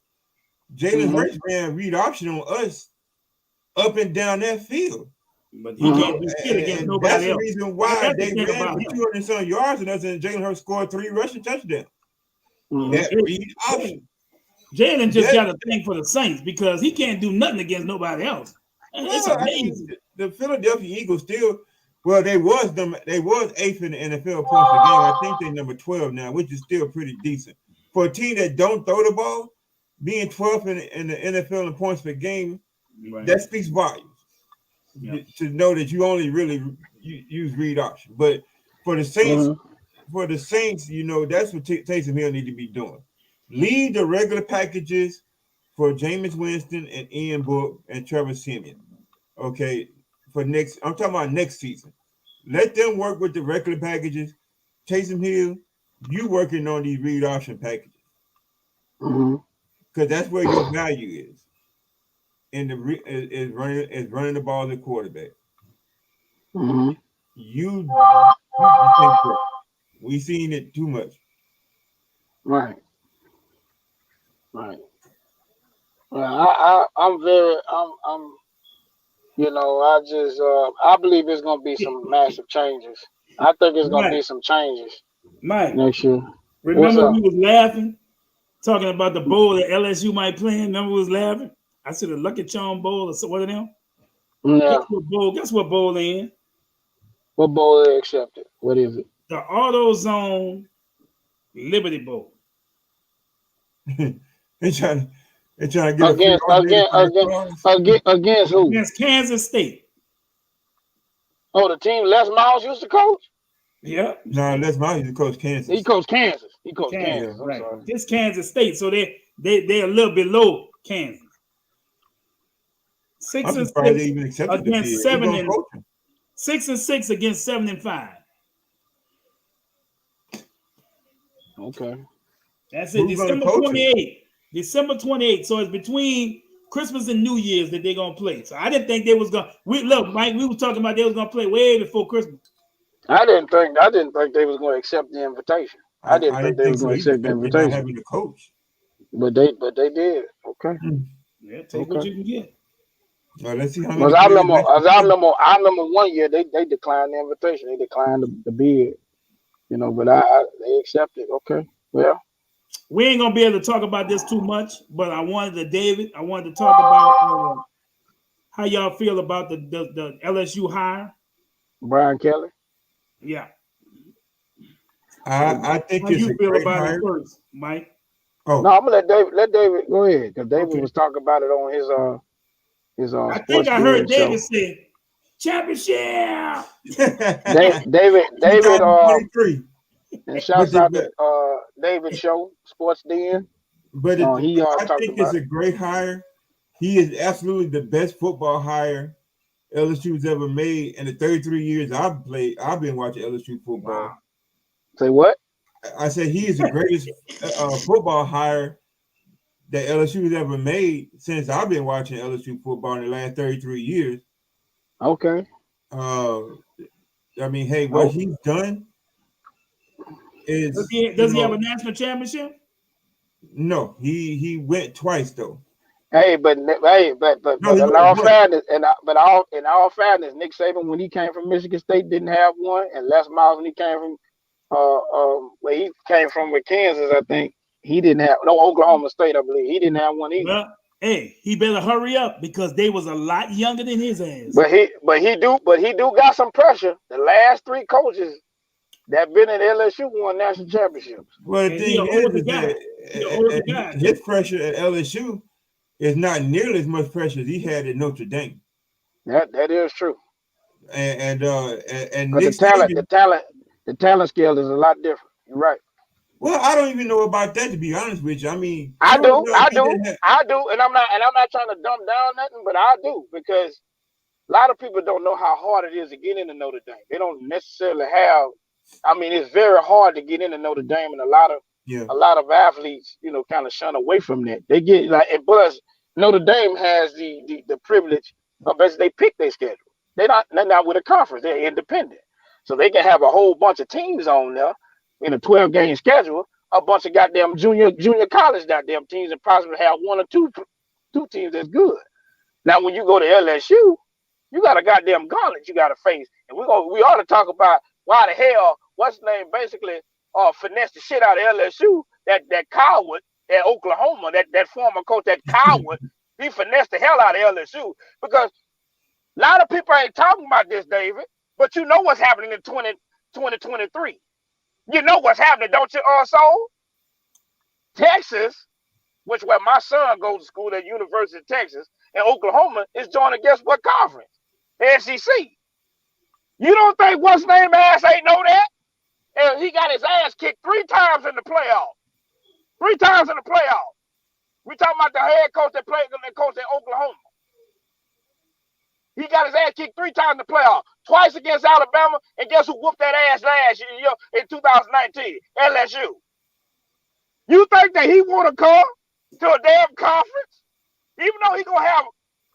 Hurts ran read option on us up and down that field. But he can't do shit against nobody else. That's the reason why they ran for 200-some yards and us, and Jalen Hurts scored 3 rushing touchdowns. That read option. Jalen just got a thing for the Saints because he can't do nothing against nobody else. It's amazing. The Philadelphia Eagles still, they was 8th in the NFL points per game. I think they're number 12 now, which is still pretty decent. For a team that don't throw the ball, being 12th in the NFL in points per game, that speaks volumes. To know that you only really use read option. But for the Saints, that's what Taysom Hill need to be doing. Lead the regular packages for Jameis Winston and Ian Book and Trevor Siemian. Okay, I'm talking about next season. Let them work with the regular packages. Taysom Hill, you working on these read option packages. Because that's where your value is. And is running the ball as a quarterback. You think we've seen it too much. Right. Well, I believe there's gonna be some massive changes. I think there's gonna be some changes. Mike, next year. Remember we was laughing, talking about the bowl that LSU might play in? Remember we was laughing? I said the Lucky Charm Bowl or one of them. Yeah. Guess what bowl they in? What bowl they accepted? What is it? The AutoZone Liberty Bowl. They're trying to get against who? Against Kansas State. Oh, the team Les Miles used to coach? Yeah. No, Les Miles used to coach Kansas. He coached Kansas. Right. This Kansas State, so they're a little below Kansas. 6 and 6 against 7 and 6 and 6 against 7 and 5. Okay. That's it. December 28th. So it's between Christmas and New Year's that they're gonna play. So I didn't think they was gonna. Mike. We were talking about they was gonna play way before Christmas. I didn't think they was going to accept the invitation. I didn't think they was going to accept the invitation. Not having a coach, but they did. Okay. Yeah, take what you can get. Well, let's see how many. I remember 1 year they declined the invitation. They declined the bid. You know, but they accepted. Okay. Well, we ain't gonna be able to talk about this too much, but I wanted to talk about how y'all feel about the LSU hire. Brian Kelly. Yeah. I think how it's you a feel great about hire. it first, Mike? Oh no, I'm gonna let David go ahead because David was talking about it on his I think I heard David say championship. David and shouts out to David Show Sports Den. But I think it's a great hire. He is absolutely the best football hire LSU's ever made in the 33 years I've been watching LSU football. Wow. Say what? I said he is the greatest football hire that LSU has ever made since I've been watching LSU football in the last 33 years. Okay. I mean, hey, what he's done is does he have a national championship? No, he went twice though. But in all fairness, Nick Saban when he came from Michigan State didn't have one, and Les Miles when he came from where he came from with Kansas, I think he didn't have Oklahoma State, I believe he didn't have one either. Well, hey, he better hurry up because they was a lot younger than his ass. But he do got some pressure. The last three coaches that been at LSU won national championships. Well, the thing is that his pressure at LSU is not nearly as much pressure as he had at Notre Dame. That is true. And the talent scale is a lot different. You're right. Well, I don't even know about that, to be honest with you. I mean, I do, and I'm not trying to dumb down nothing, but I do because a lot of people don't know how hard it is to get into Notre Dame. They don't necessarily have. I mean, it's very hard to get into Notre Dame, and a lot of athletes, kind of shun away from that. They get and plus Notre Dame has the privilege of basically they pick their schedule. They're not with a conference. They're independent, so they can have a whole bunch of teams on there in a 12-game schedule. A bunch of goddamn junior college goddamn teams, and possibly have one or two teams that's good. Now, when you go to LSU, you got a goddamn gauntlet you got to face, and we ought to talk about why the hell what's his name basically finessed the shit out of LSU. That coward at Oklahoma, that former coach, that coward, he finessed the hell out of LSU because a lot of people ain't talking about this, David. But you know what's happening in 2023. You know what's happening, don't you, Soul? Texas, which where my son goes to school at University of Texas, and Oklahoma is joining guess what conference? SEC. You don't think what's name ass ain't know that? And he got his ass kicked 3 times in the playoff. 3 times in the playoff. We talking about the head coach that coached at Oklahoma. He got his ass kicked 3 times in the playoff. Twice against Alabama, and guess who whooped that ass last year in 2019? LSU. You think that he want to come to a damn conference? Even though he gonna have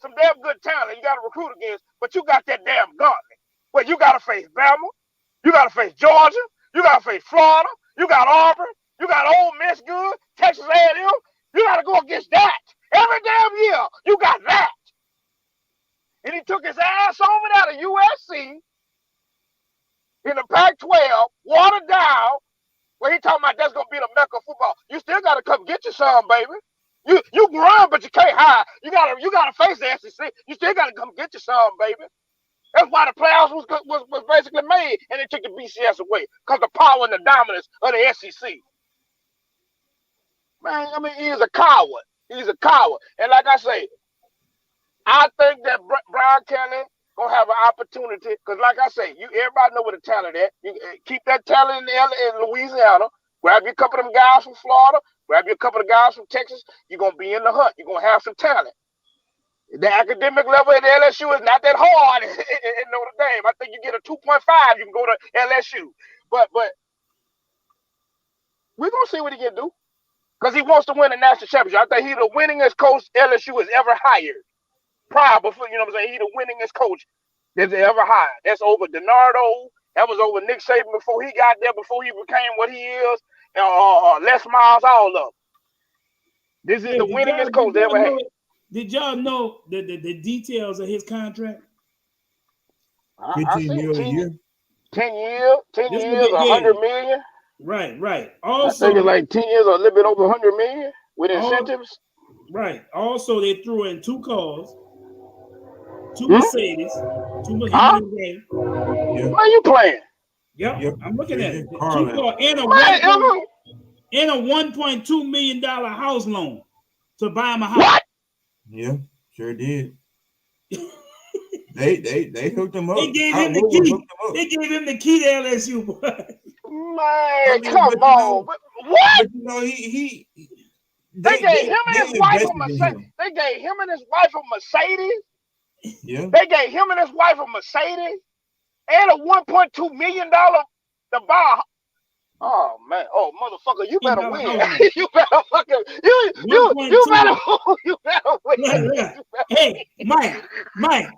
some damn good talent you got to recruit against, but you got that damn gauntlet. Well, you got to face Bama, you got to face Georgia, you got to face Florida, you got Auburn, you got Ole Miss good, Texas A&M. You got to go against that every damn year. You got that. And he took his ass over there to USC in the Pac-12, watered down, where he talking about that's gonna be the mecca of football. You still gotta come get your son, baby. You can run, but you can't hide. You gotta face the SEC. You still gotta come get your son, baby. That's why the playoffs was basically made, and they took the BCS away because the power and the dominance of the SEC. Man, I mean, he's a coward. He's a coward. And like I say, I think that Brian Kelly gonna have an opportunity because, like I say, everybody know where the talent is. You keep that talent in Louisiana. Grab you a couple of them guys from Florida. Grab you a couple of guys from Texas. You're gonna be in the hunt. You're gonna have some talent. The academic level at LSU is not that hard in Notre Dame. I think you get a 2.5, you can go to LSU. But we're gonna see what he can do. because he wants to win a national championship. I think he's the winningest coach LSU has ever hired. Before, you know what I'm saying? He's the winningest coach that they ever hired. That's over DiNardo. That was over Nick Saban before he got there, before he became what he is. Les Miles, all of them. This is the winningest coach they ever had. Did y'all know the details of his contract? 15 million a year. 10 years, 100 million. Right. Also, I think it's like 10 years or a little bit over 100 million with incentives. Right. Also, they threw in 2 cars, 2 Mercedes, 2 Mercedes. Huh? Yeah. Why are you playing? Yep. I'm looking at it. 2 cars and a $1.2 million house loan to buy him a house. What? Yeah, sure did. They hooked him up. They gave him the key. They gave him the key to LSU, boy. Man, come on. What? But you know, they gave him and his wife a Mercedes. They gave him and his wife a Mercedes. Yeah. They gave him and his wife a Mercedes and a $1.2 million to buy. Oh man! Oh motherfucker! You better win! You better fucking you better win! Hey, Mike.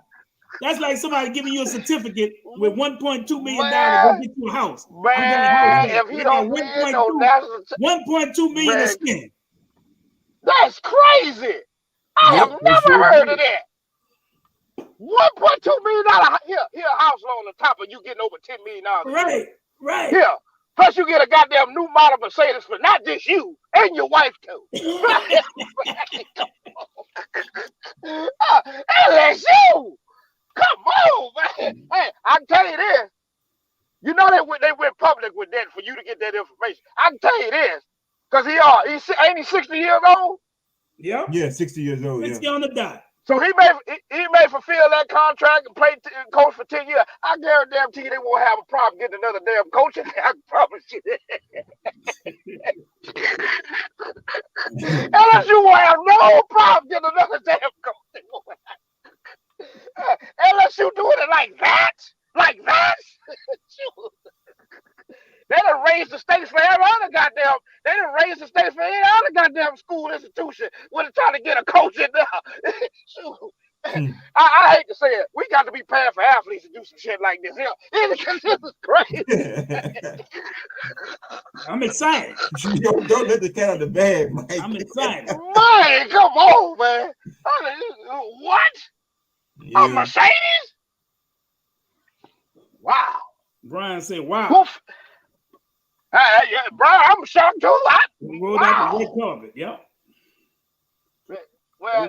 That's like somebody giving you a certificate with $1.2 million to get you a house. Man, if he don't win, $1.2 million to spend. That's crazy. I have never heard of that. $1.2 million here a house loan on top of you getting over $10 million. Right. Here. Plus you get a goddamn new model Mercedes for not just you and your wife too. LSU. Come on, man. Hey, I can tell you this. You know they went public with that for you to get that information. I can tell you this. Because ain't he 60 years old? Yeah. Yeah, 60 years old. 60 on the dot. So he may fulfill that contract and play coach for 10 years. I guarantee you they won't have a problem getting another damn coach. I promise you that. LSU won't have no problem getting another damn coach. LSU doing it like that? Like that? They done raised the stakes for every other goddamn. They done raised the stakes for every other goddamn school institution when they're trying to get a coach in there. I hate to say it. We got to be paying for athletes to do some shit like this. Because this is crazy. I'm excited. Don't let the cat out of the bag, Mike. I'm excited. Man, come on, man. What? Yeah. A Mercedes? Wow. Brian said, wow. Brian, I'm shocked too. Rolled out the red carpet. Yep. Well,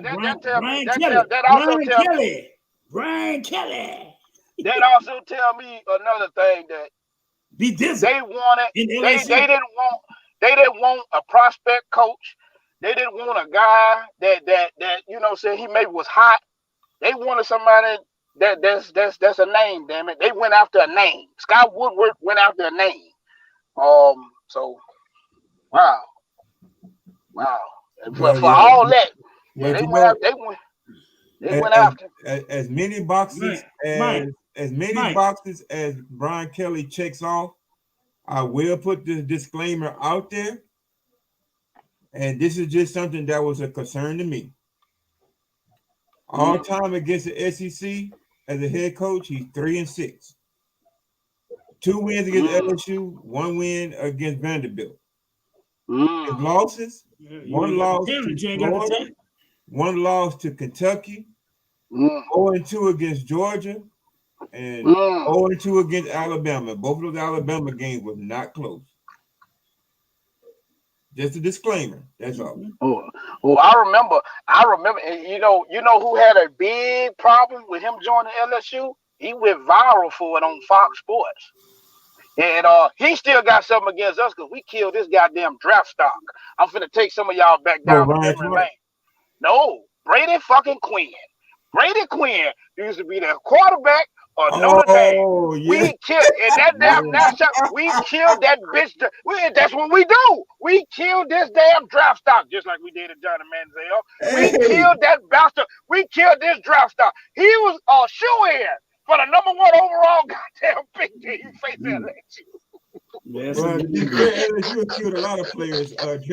Brian Kelly. That also tell me another thing that they wanted. They didn't want a prospect coach. They didn't want a guy that you know said he maybe was hot. They wanted somebody that's a name. Damn it, they went after a name. Scott Woodward went after a name. So wow. For all that. Yeah, they went after as many boxes boxes as Brian Kelly checks off. I will put this disclaimer out there, and this is just something that was a concern to me. All time against the SEC as a head coach, he's 3-6. 2 wins against LSU, 1 win against Vanderbilt. His losses: 1 loss to Florida, 1 loss to Kentucky, 0-2 against Georgia, and 0-2 against Alabama. Both of those Alabama games were not close. Just a disclaimer. That's all. I remember. And you know who had a big problem with him joining LSU? He went viral for it on Fox Sports. And he still got something against us because we killed this goddamn draft stock. I'm finna take some of y'all back down to memory lane. No, Brady fucking Quinn. Brady Quinn used to be the quarterback of Notre Dame. Yeah. We killed in that damn national. We killed that bitch. That's what we do. We killed this damn draft stock just like we did at Johnny Manziel. We killed that bastard. We killed this draft stock. He was a shoe-in for the #1 overall goddamn pick that you face LSU. Yes, Well, LSU killed a lot of players. Draft.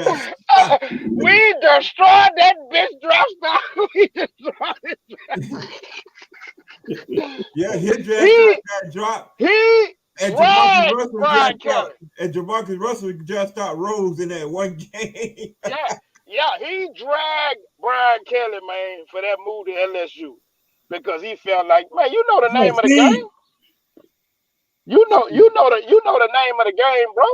We destroyed that bitch draft stock. We destroyed it. Yeah, his draft got dropped. He And dragged Brian Kelly. And Jamarcus Russell just stopped Rose in that one game. Yeah, he dragged Brian Kelly, man, for that move to LSU because he felt like, man, you know the name of the game. You know the name of the game, bro.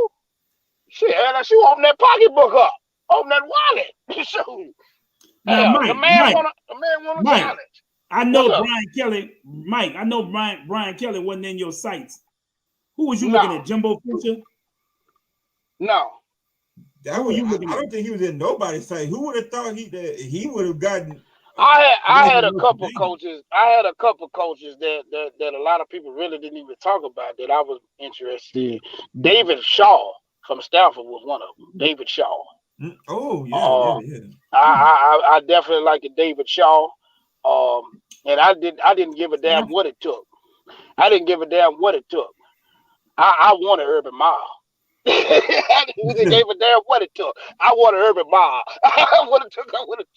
Shit, LSU open that pocketbook up, open that wallet. Shoot. Now, the man want a challenge. I know Brian Kelly wasn't in your sights. Who was you looking at? Jimbo Fisher? No. That was I don't think he was in nobody's sight. Who would have thought he would have gotten? I had a couple coaches. I had a couple coaches that a lot of people really didn't even talk about that I was interested in. David Shaw from Stanford was one of them. David Shaw. Oh yeah. I definitely liked David Shaw. And I didn't give a damn what it took. I didn't give a damn what it took. I wanted Urban Meyer. I didn't give a damn what it took. I wanted Urban Meyer. What it took, I would have.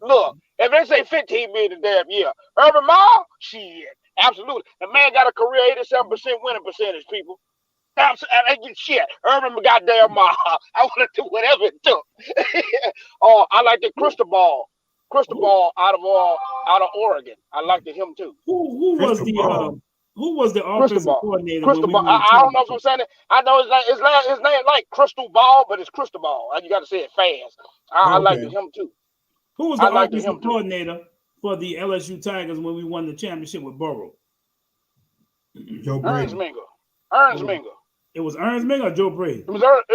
Look, if they say 15 million a damn year, Urban Meyer, shit, absolutely. The man got a career 87% winning percentage, people. Absolutely, shit. Urban goddamn Meyer. I want to do whatever it took. I like the Crystal Ball out of Oregon. I liked him too. Who was the offensive coordinator? Crystal Ball. I don't know if I'm saying it. I know his name like Crystal Ball, but it's Crystal Ball. You got to say it fast. I liked him too. Who was the offensive coordinator for the LSU Tigers when we won the championship with Burrow? Joe Brady. Ernst Minger. It was Ernst Minger or Joe Brady? It was Ernst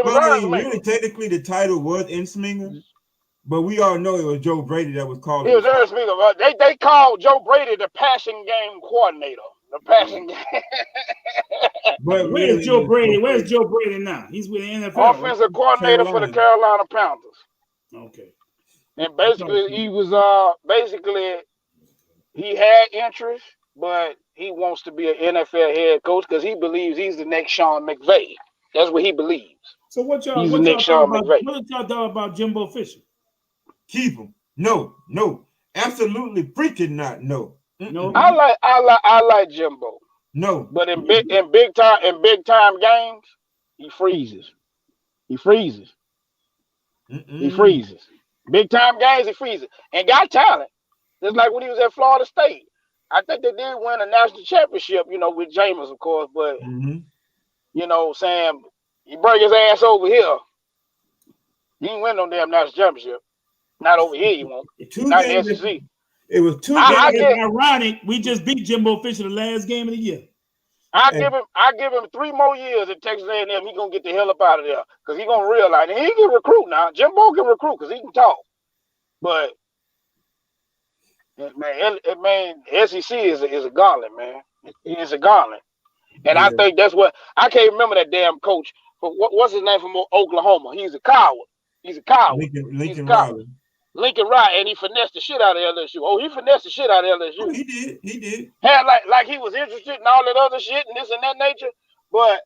Minger. Really, technically, the title was Ernst Minger, but we all know it was Joe Brady that was called. It was Ernst Minger. They called Joe Brady the passing game coordinator. The passing game. But where's Joe Brady? Where's Joe Brady now? He's with the NFL. Offensive coordinator for the Carolina Panthers. Okay. And basically, he was he had interest, but he wants to be an NFL head coach because he believes he's the next Sean McVay. That's what he believes. So what y'all thought about Jimbo Fisher? Keep him. No, absolutely freaking not. No. No. I like Jimbo. No. But in big time games, he freezes. He freezes. Big time games, he freezes. And got talent. Just like when he was at Florida State. I think they did win a national championship, with Jameis, of course, but Sam, he bring his ass over here. He ain't win no damn national championship. Not over here, he won't. Not in the SEC. It was 2 games. It's ironic. We just beat Jimbo Fisher the last game of the year. I give him 3 more years at Texas A&M. He gonna get the hell up out of there because he gonna realize and he can recruit now. Jimbo can recruit because he can talk. But man, SEC is a gauntlet, man. It's a gauntlet, and I think that's what I can't remember that damn coach. But what's his name from Oklahoma? He's a coward. Lincoln Riley. Lincoln Riley, and he finessed the shit out of LSU. Oh, he finessed the shit out of LSU. Oh, he did. Had like he was interested in all that other shit and this and that nature, but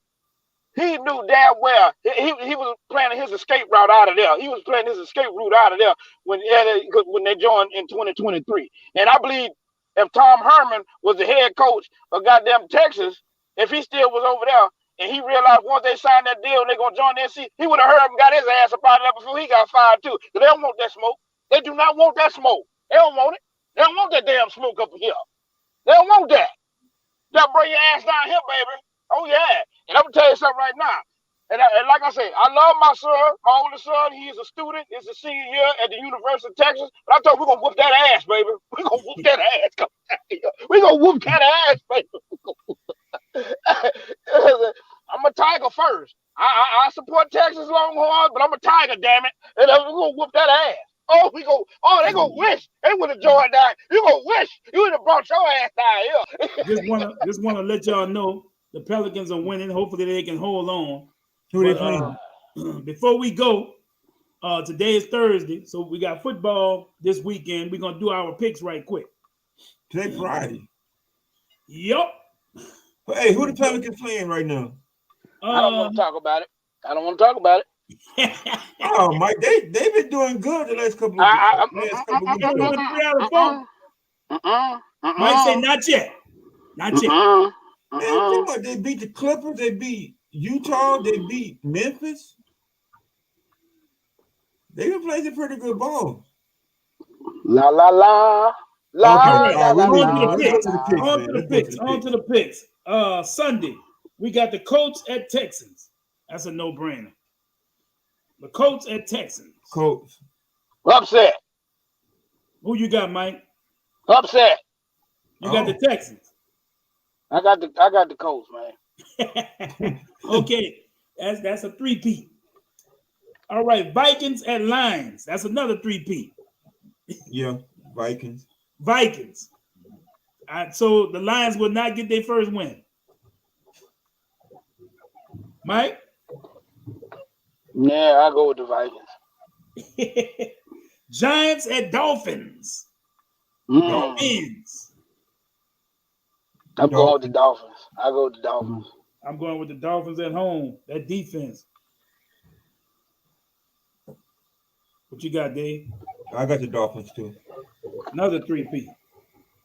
he knew damn well he was planning his escape route out of there. He was planning his escape route out of there when they joined in 2023. And I believe if Tom Herman was the head coach of goddamn Texas, if he still was over there and he realized once they signed that deal they're gonna join the NC, he would have heard him got his ass up out of there before he got fired too. Because they don't want that smoke. They do not want that smoke. They don't want it. They don't want that damn smoke up here. They don't want that. You gotta bring your ass down here, baby. Oh yeah. And I'm gonna tell you something right now. And like I say, I love my son, my oldest son. He is a student. He's a senior year at the University of Texas. But I told him we're gonna whoop that ass, baby. We're gonna whoop that ass. We're gonna whoop that ass, baby. I'm a Tiger first. I support Texas Longhorns, but I'm a Tiger, damn it. And we're gonna whoop that ass. Oh, they gonna wish they would have joined that. You gonna wish you would have brought your ass down here. just wanna let y'all know the Pelicans are winning. Hopefully they can hold on. Who they playing? Before we go, today is Thursday, so we got football this weekend. We're gonna do our picks right quick. Today Friday. Yup. Hey, who the Pelicans playing right now? I don't want to talk about it. I don't want to talk about it. Oh, Mike, they've been doing good the last couple of weeks. 3 out of 4. Mike say not yet. Not yet. Man, they beat the Clippers, they beat Utah, they beat Memphis. They've been playing some pretty good ball. La la la. On to the picks. Sunday, we got the Colts at Texans. That's a no-brainer. The Colts at Texans. Colts. Upset. Who you got, Mike? Upset. You got the Texans. I got the Colts, man. Okay, that's a 3-peat. All right, Vikings at Lions. That's another 3-peat. Yeah, Vikings. So the Lions will not get their first win. Mike? Yeah, I'll go with the Vikings. Giants at Dolphins. Dolphins. I'm going with the Dolphins. I go with the Dolphins. I'm going with the Dolphins at home. That defense. What you got, Dave? I got the Dolphins too. Another 3-peat.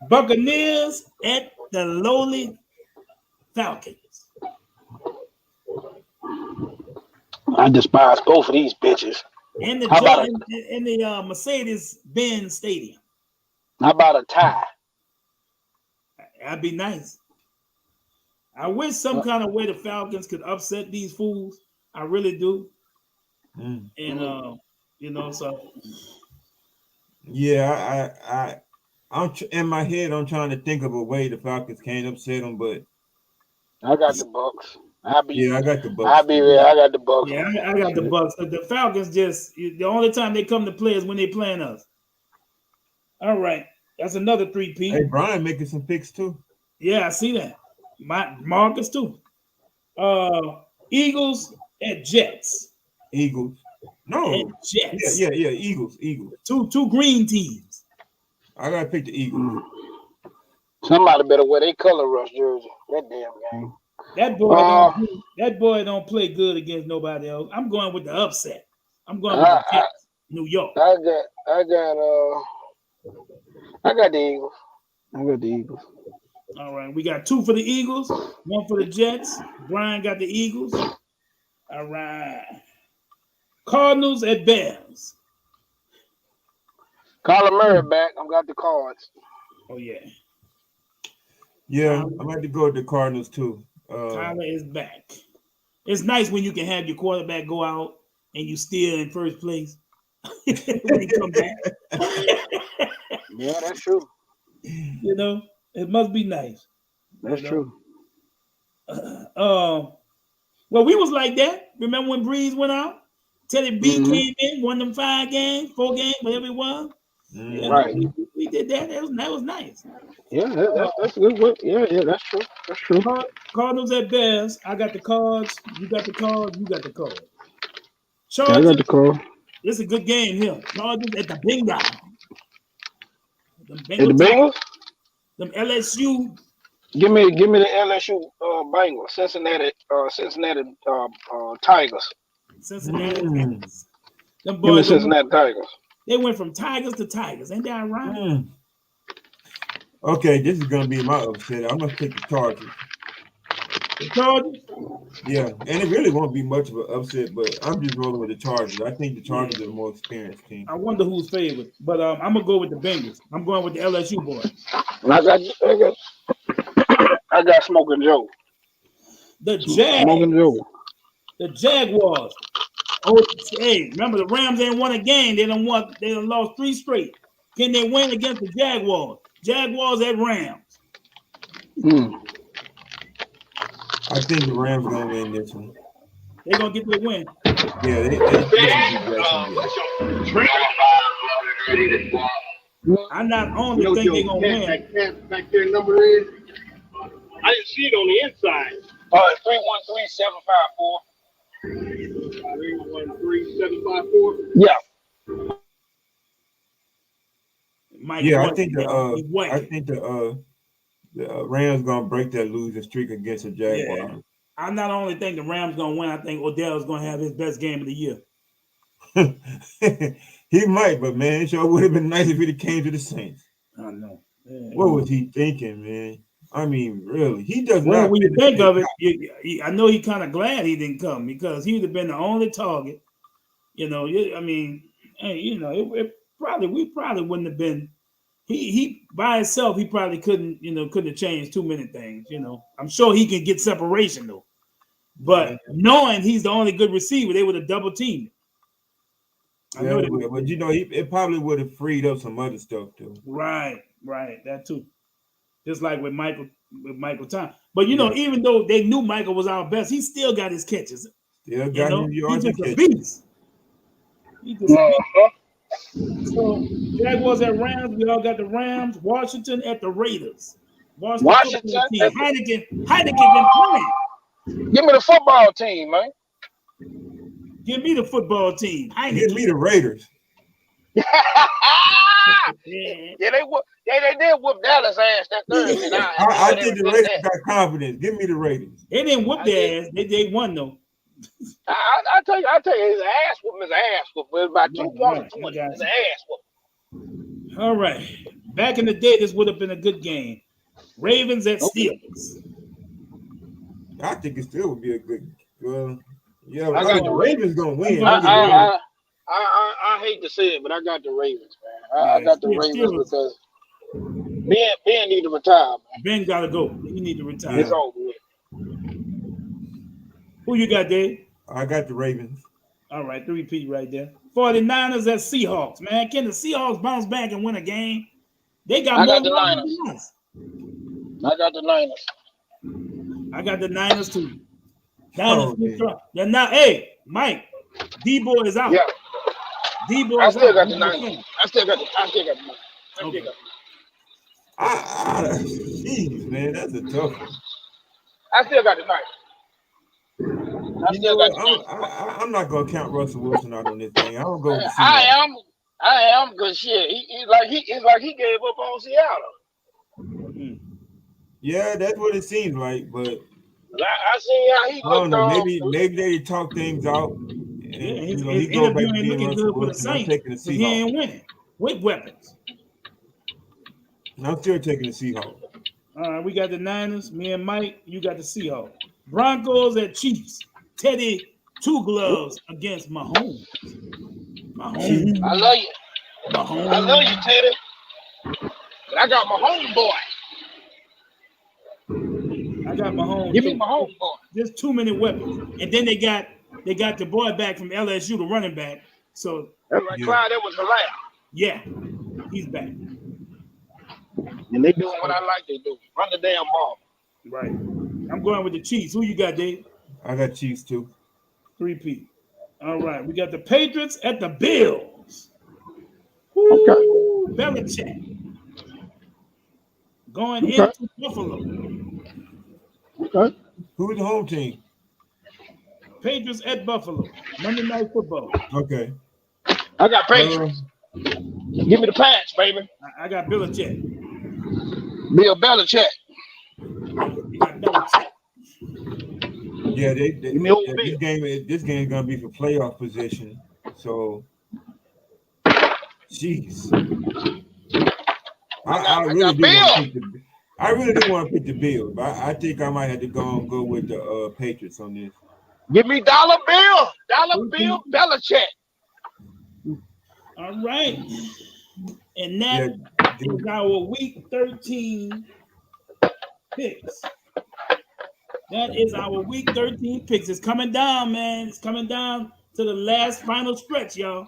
Buccaneers at the lowly Falcons. I despise both of these bitches. In the Mercedes-Benz Stadium. How about a tie? That'd be nice. I wish some kind of way the Falcons could upset these fools. I really do. And so. Yeah, I'm in my head. I'm trying to think of a way the Falcons can't upset them, but I got the Bucks. I got the Bucks. I got the Bucks. Yeah, I got the Bucks. The Falcons the only time they come to play is when they playing us. All right, that's another 3-peat. Hey, Brian making some picks too. Yeah, I see that. Marcus too. Eagles at Jets. Eagles. No. And Jets. Yeah. Eagles. Two green teams. I gotta pick the Eagles. Somebody better wear their color rush jersey. That damn game. That boy don't play good against nobody else. I'm going with the upset. I'm going with the Jets, New York. I got the Eagles. I got the Eagles. All right, we got 2 for the Eagles, 1 for the Jets. Brian got the Eagles. All right. Cardinals at Bears. Kyler Murray back. I got the Cards. Oh yeah. Yeah, I'm going to go with the Cardinals too. Tyler is back. It's nice when you can have your quarterback go out and you still in first place when he come back. Yeah, that's true. You know, it must be nice. That's true. Well, we was like that. Remember when Breeze went out? Teddy B came in, won them 4 games, whatever it was. Right. We did that. That was nice. Yeah, that's a good one. Yeah, that's true. That's true. Cardinals at Bears. I got the Cards. You got the Cards. You got the Cards. Chargers. I got the Cards. This is a good game here. Chargers at the Bengals. At the Bengals? Them LSU. Give me the LSU Bengals. Cincinnati Tigers. Cincinnati Tigers. Them boys, give me Cincinnati Tigers. They went from Tigers to Tigers. Ain't that right? Okay, this is gonna be my upset. I'm gonna pick the Chargers. The Chargers? Yeah, and it really won't be much of an upset, but I'm just rolling with the Chargers. I think the Chargers are the more experienced team. I wonder who's favored, but I'm gonna go with the Bengals. I'm going with the LSU boys. I got Smoking Joe. The Jags. Smoking Joe. The Jaguars. Oh, hey, remember the Rams ain't won a game. They done lost 3 straight. Can they win against the Jaguars? Jaguars at Rams. I think the Rams are gonna win this one. They're gonna get their win. Yeah, I not only think they're gonna win. Back there number is. I didn't see it on the inside. 313-754. 313-754. Yeah. I think the Rams gonna break that losing streak against the Jaguars. Yeah. I not only think the Rams gonna win, I think Odell's gonna have his best game of the year. He might, but man, it sure would have been nice if he came to the Saints. I know. Yeah. What was he thinking, man? I mean, really, he does well, not. When you think of it, I know he's kind of glad he didn't come because he would have been the only target. You know, I mean, you know, we probably wouldn't have been. He by himself, he probably couldn't have changed too many things. You know, I'm sure he can get separation though, but knowing he's the only good receiver, they would have double teamed. Yeah, but you know, it probably would have freed up some other stuff too. Right, that too. Just like with Michael Thomas. But you know, even though they knew Michael was our best, he still got his catches. Still got his yards and catches. Beast. He just a beast. So Jaguars at Rams, we all got the Rams. Washington at the Raiders. Washington team. Heineken been playing. Give me the football team, man. Give me the football team. Heineken. Give me the Raiders. Yeah, they did whoop Dallas ass that Thursday. I think the Raiders got confidence. Give me the Raiders. They didn't whoop their ass. They won though. I tell you, his ass whooping his ass whooping. It was about 2 points. His ass whooping. All right. Back in the day, this would have been a good game. Ravens at Steelers. I think it still would be a good. Yeah, I got the Ravens gonna win. I hate to say it, but I got the Ravens, man. I got the Ravens because Ben need to retire, man. Ben gotta go. He need to retire. It's over with. Who you got, Dave? I got the Ravens. All right, 3P right there. 49ers at Seahawks, man. Can the Seahawks bounce back and win a game? They got more the Niners. than us. I got the Niners. I got the Niners too. They're not. Hey, Mike, D-Boy is out. Yeah. D-Boy I is still out. got the Niners. I still got the Niners. Okay. Jeez, man, that's a tough one. I still got the Niners. I'm not gonna count Russell Wilson out on this thing. I don't go. I am good shit. It's like he gave up on Seattle. Yeah, that's what it seems like. But I see how he. I don't know. Maybe they talk things out. And, his he go back interview to ain't being looking Russell good for the Wilson. I'm Saints. taking the Seahawks. He ain't winning with weapons. I'm still taking the Seahawks. All right, we got the Niners. Me and Mike, you got the Seahawks. Broncos at Chiefs. Teddy, 2 gloves against Mahomes. I love you. I love you, Teddy. But I got my home boy. I got Mahomes. Give me my home boy. There's too many weapons. And then they got the boy back from LSU, the running back. So that's like Clyde, that was hilarious. Yeah, he's back. And they doing what I like to do. Run the damn ball. Right. I'm going with the Chiefs. Who you got, Dave? I got Chiefs too. 3P. All right. We got the Patriots at the Bills. Woo, okay. Belichick. Going into Buffalo. Okay. Who's the home team? Patriots at Buffalo. Monday Night Football. Okay. I got Patriots. Give me the patch, baby. I got Belichick. Bill Belichick. You got Belichick. Yeah, this game is gonna be for playoff position. So, jeez, I really didn't want to pick the Bills, but I think I might have to go with the Patriots on this. Give me Dollar Bill Belichick. All right, and that is our Week 13 picks. That is our Week 13 picks. It's coming down, man. It's coming down to the last final stretch, y'all.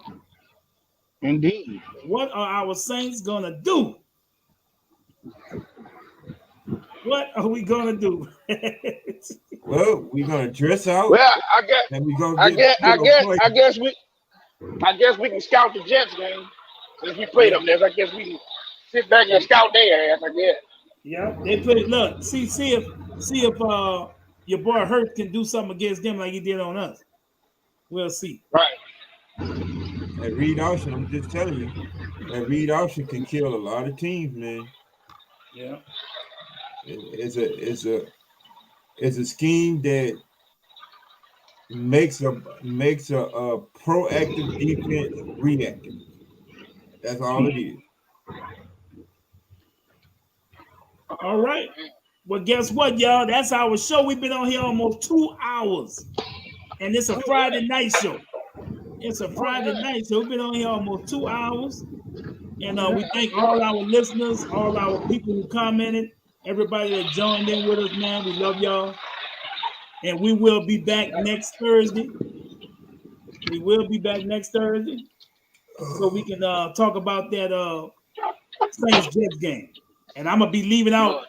Indeed. What are our Saints gonna do? What are we gonna do? Well, we're gonna dress out. Well, I guess we can scout the Jets game. Since we played them there, I guess we can sit back and scout their ass, I guess. Yeah, they play. Look, see if your boy Hurt can do something against them like he did on us. We'll see. Right. That Reed Austin, I'm just telling you, that Reed Austin can kill a lot of teams, man. Yeah. It's a It's a scheme that makes a proactive defense reactive. That's all it is. All right. Well, guess what, y'all? That's our show. We've been on here almost 2 hours. And it's a Friday night show. It's a Friday night show. We've been on here almost 2 hours. And we thank all our listeners, all our people who commented, everybody that joined in with us, man. We love y'all. And we will be back next Thursday. We will be back next Thursday. So we can talk about that Saints Jets game. And I'm going to be leaving out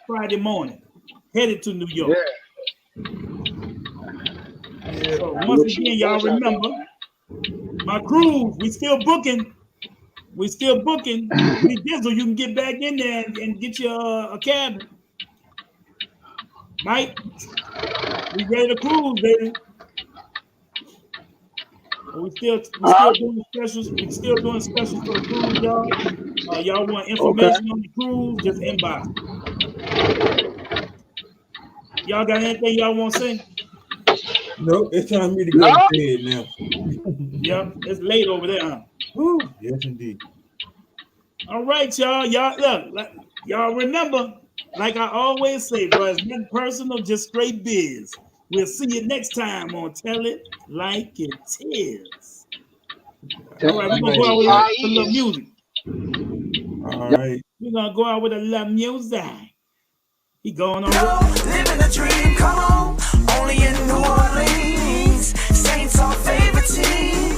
Friday morning, headed to New York. Yeah. So once again, y'all remember, my cruise, we still booking. We still booking. Dizzle, you can get back in there and get you a cabin. Mike, we ready to cruise, baby. We still doing specials. We still doing specials for the cruise, y'all. Y'all want information on the cruise? Just inbox. Y'all got anything y'all want to say? Nope, it's time for me to go to bed now. Yep, it's late over there, huh? Woo, yes, indeed. All right, y'all. Y'all remember, like I always say, bro, it's nothing personal, just straight biz. We'll see you next time on Tell It Like It Is. All right, we're going to go out with a little music. All right. We're going to go out with a little music. He going on. Living the dream, come on. Only in New Orleans. Saints our favorite team.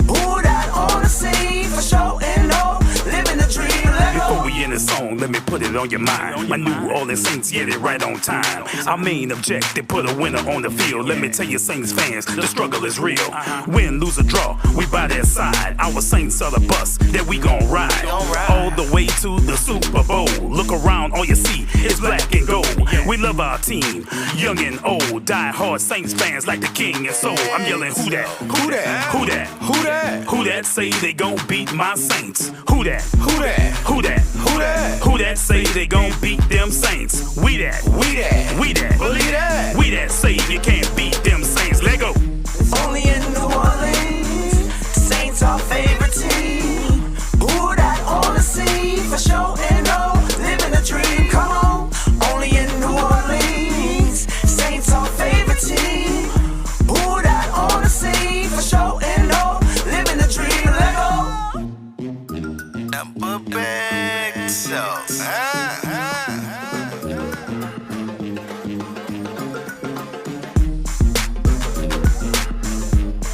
Who that on the scene for show and no. Living the dream. Before we end the song, let me put it on your mind. My New Orleans Saints get it right on time. Our main objective, put a winner on the field. Let me tell you, Saints fans, the struggle is real. Win, lose, or draw, we by their side. Our Saints are the bus that we gon' ride all the way to the Super Bowl. Look around, all you see is black and gold. We love our team, young and old. Die-hard Saints fans like the king and soul. I'm yelling, who that? Who that? Who that? Who that? Who that say they gon' beat my Saints? Who that? Who that? Who that? Who that? Who that say they gon' beat them Saints? We that. We that. We that. Believe that.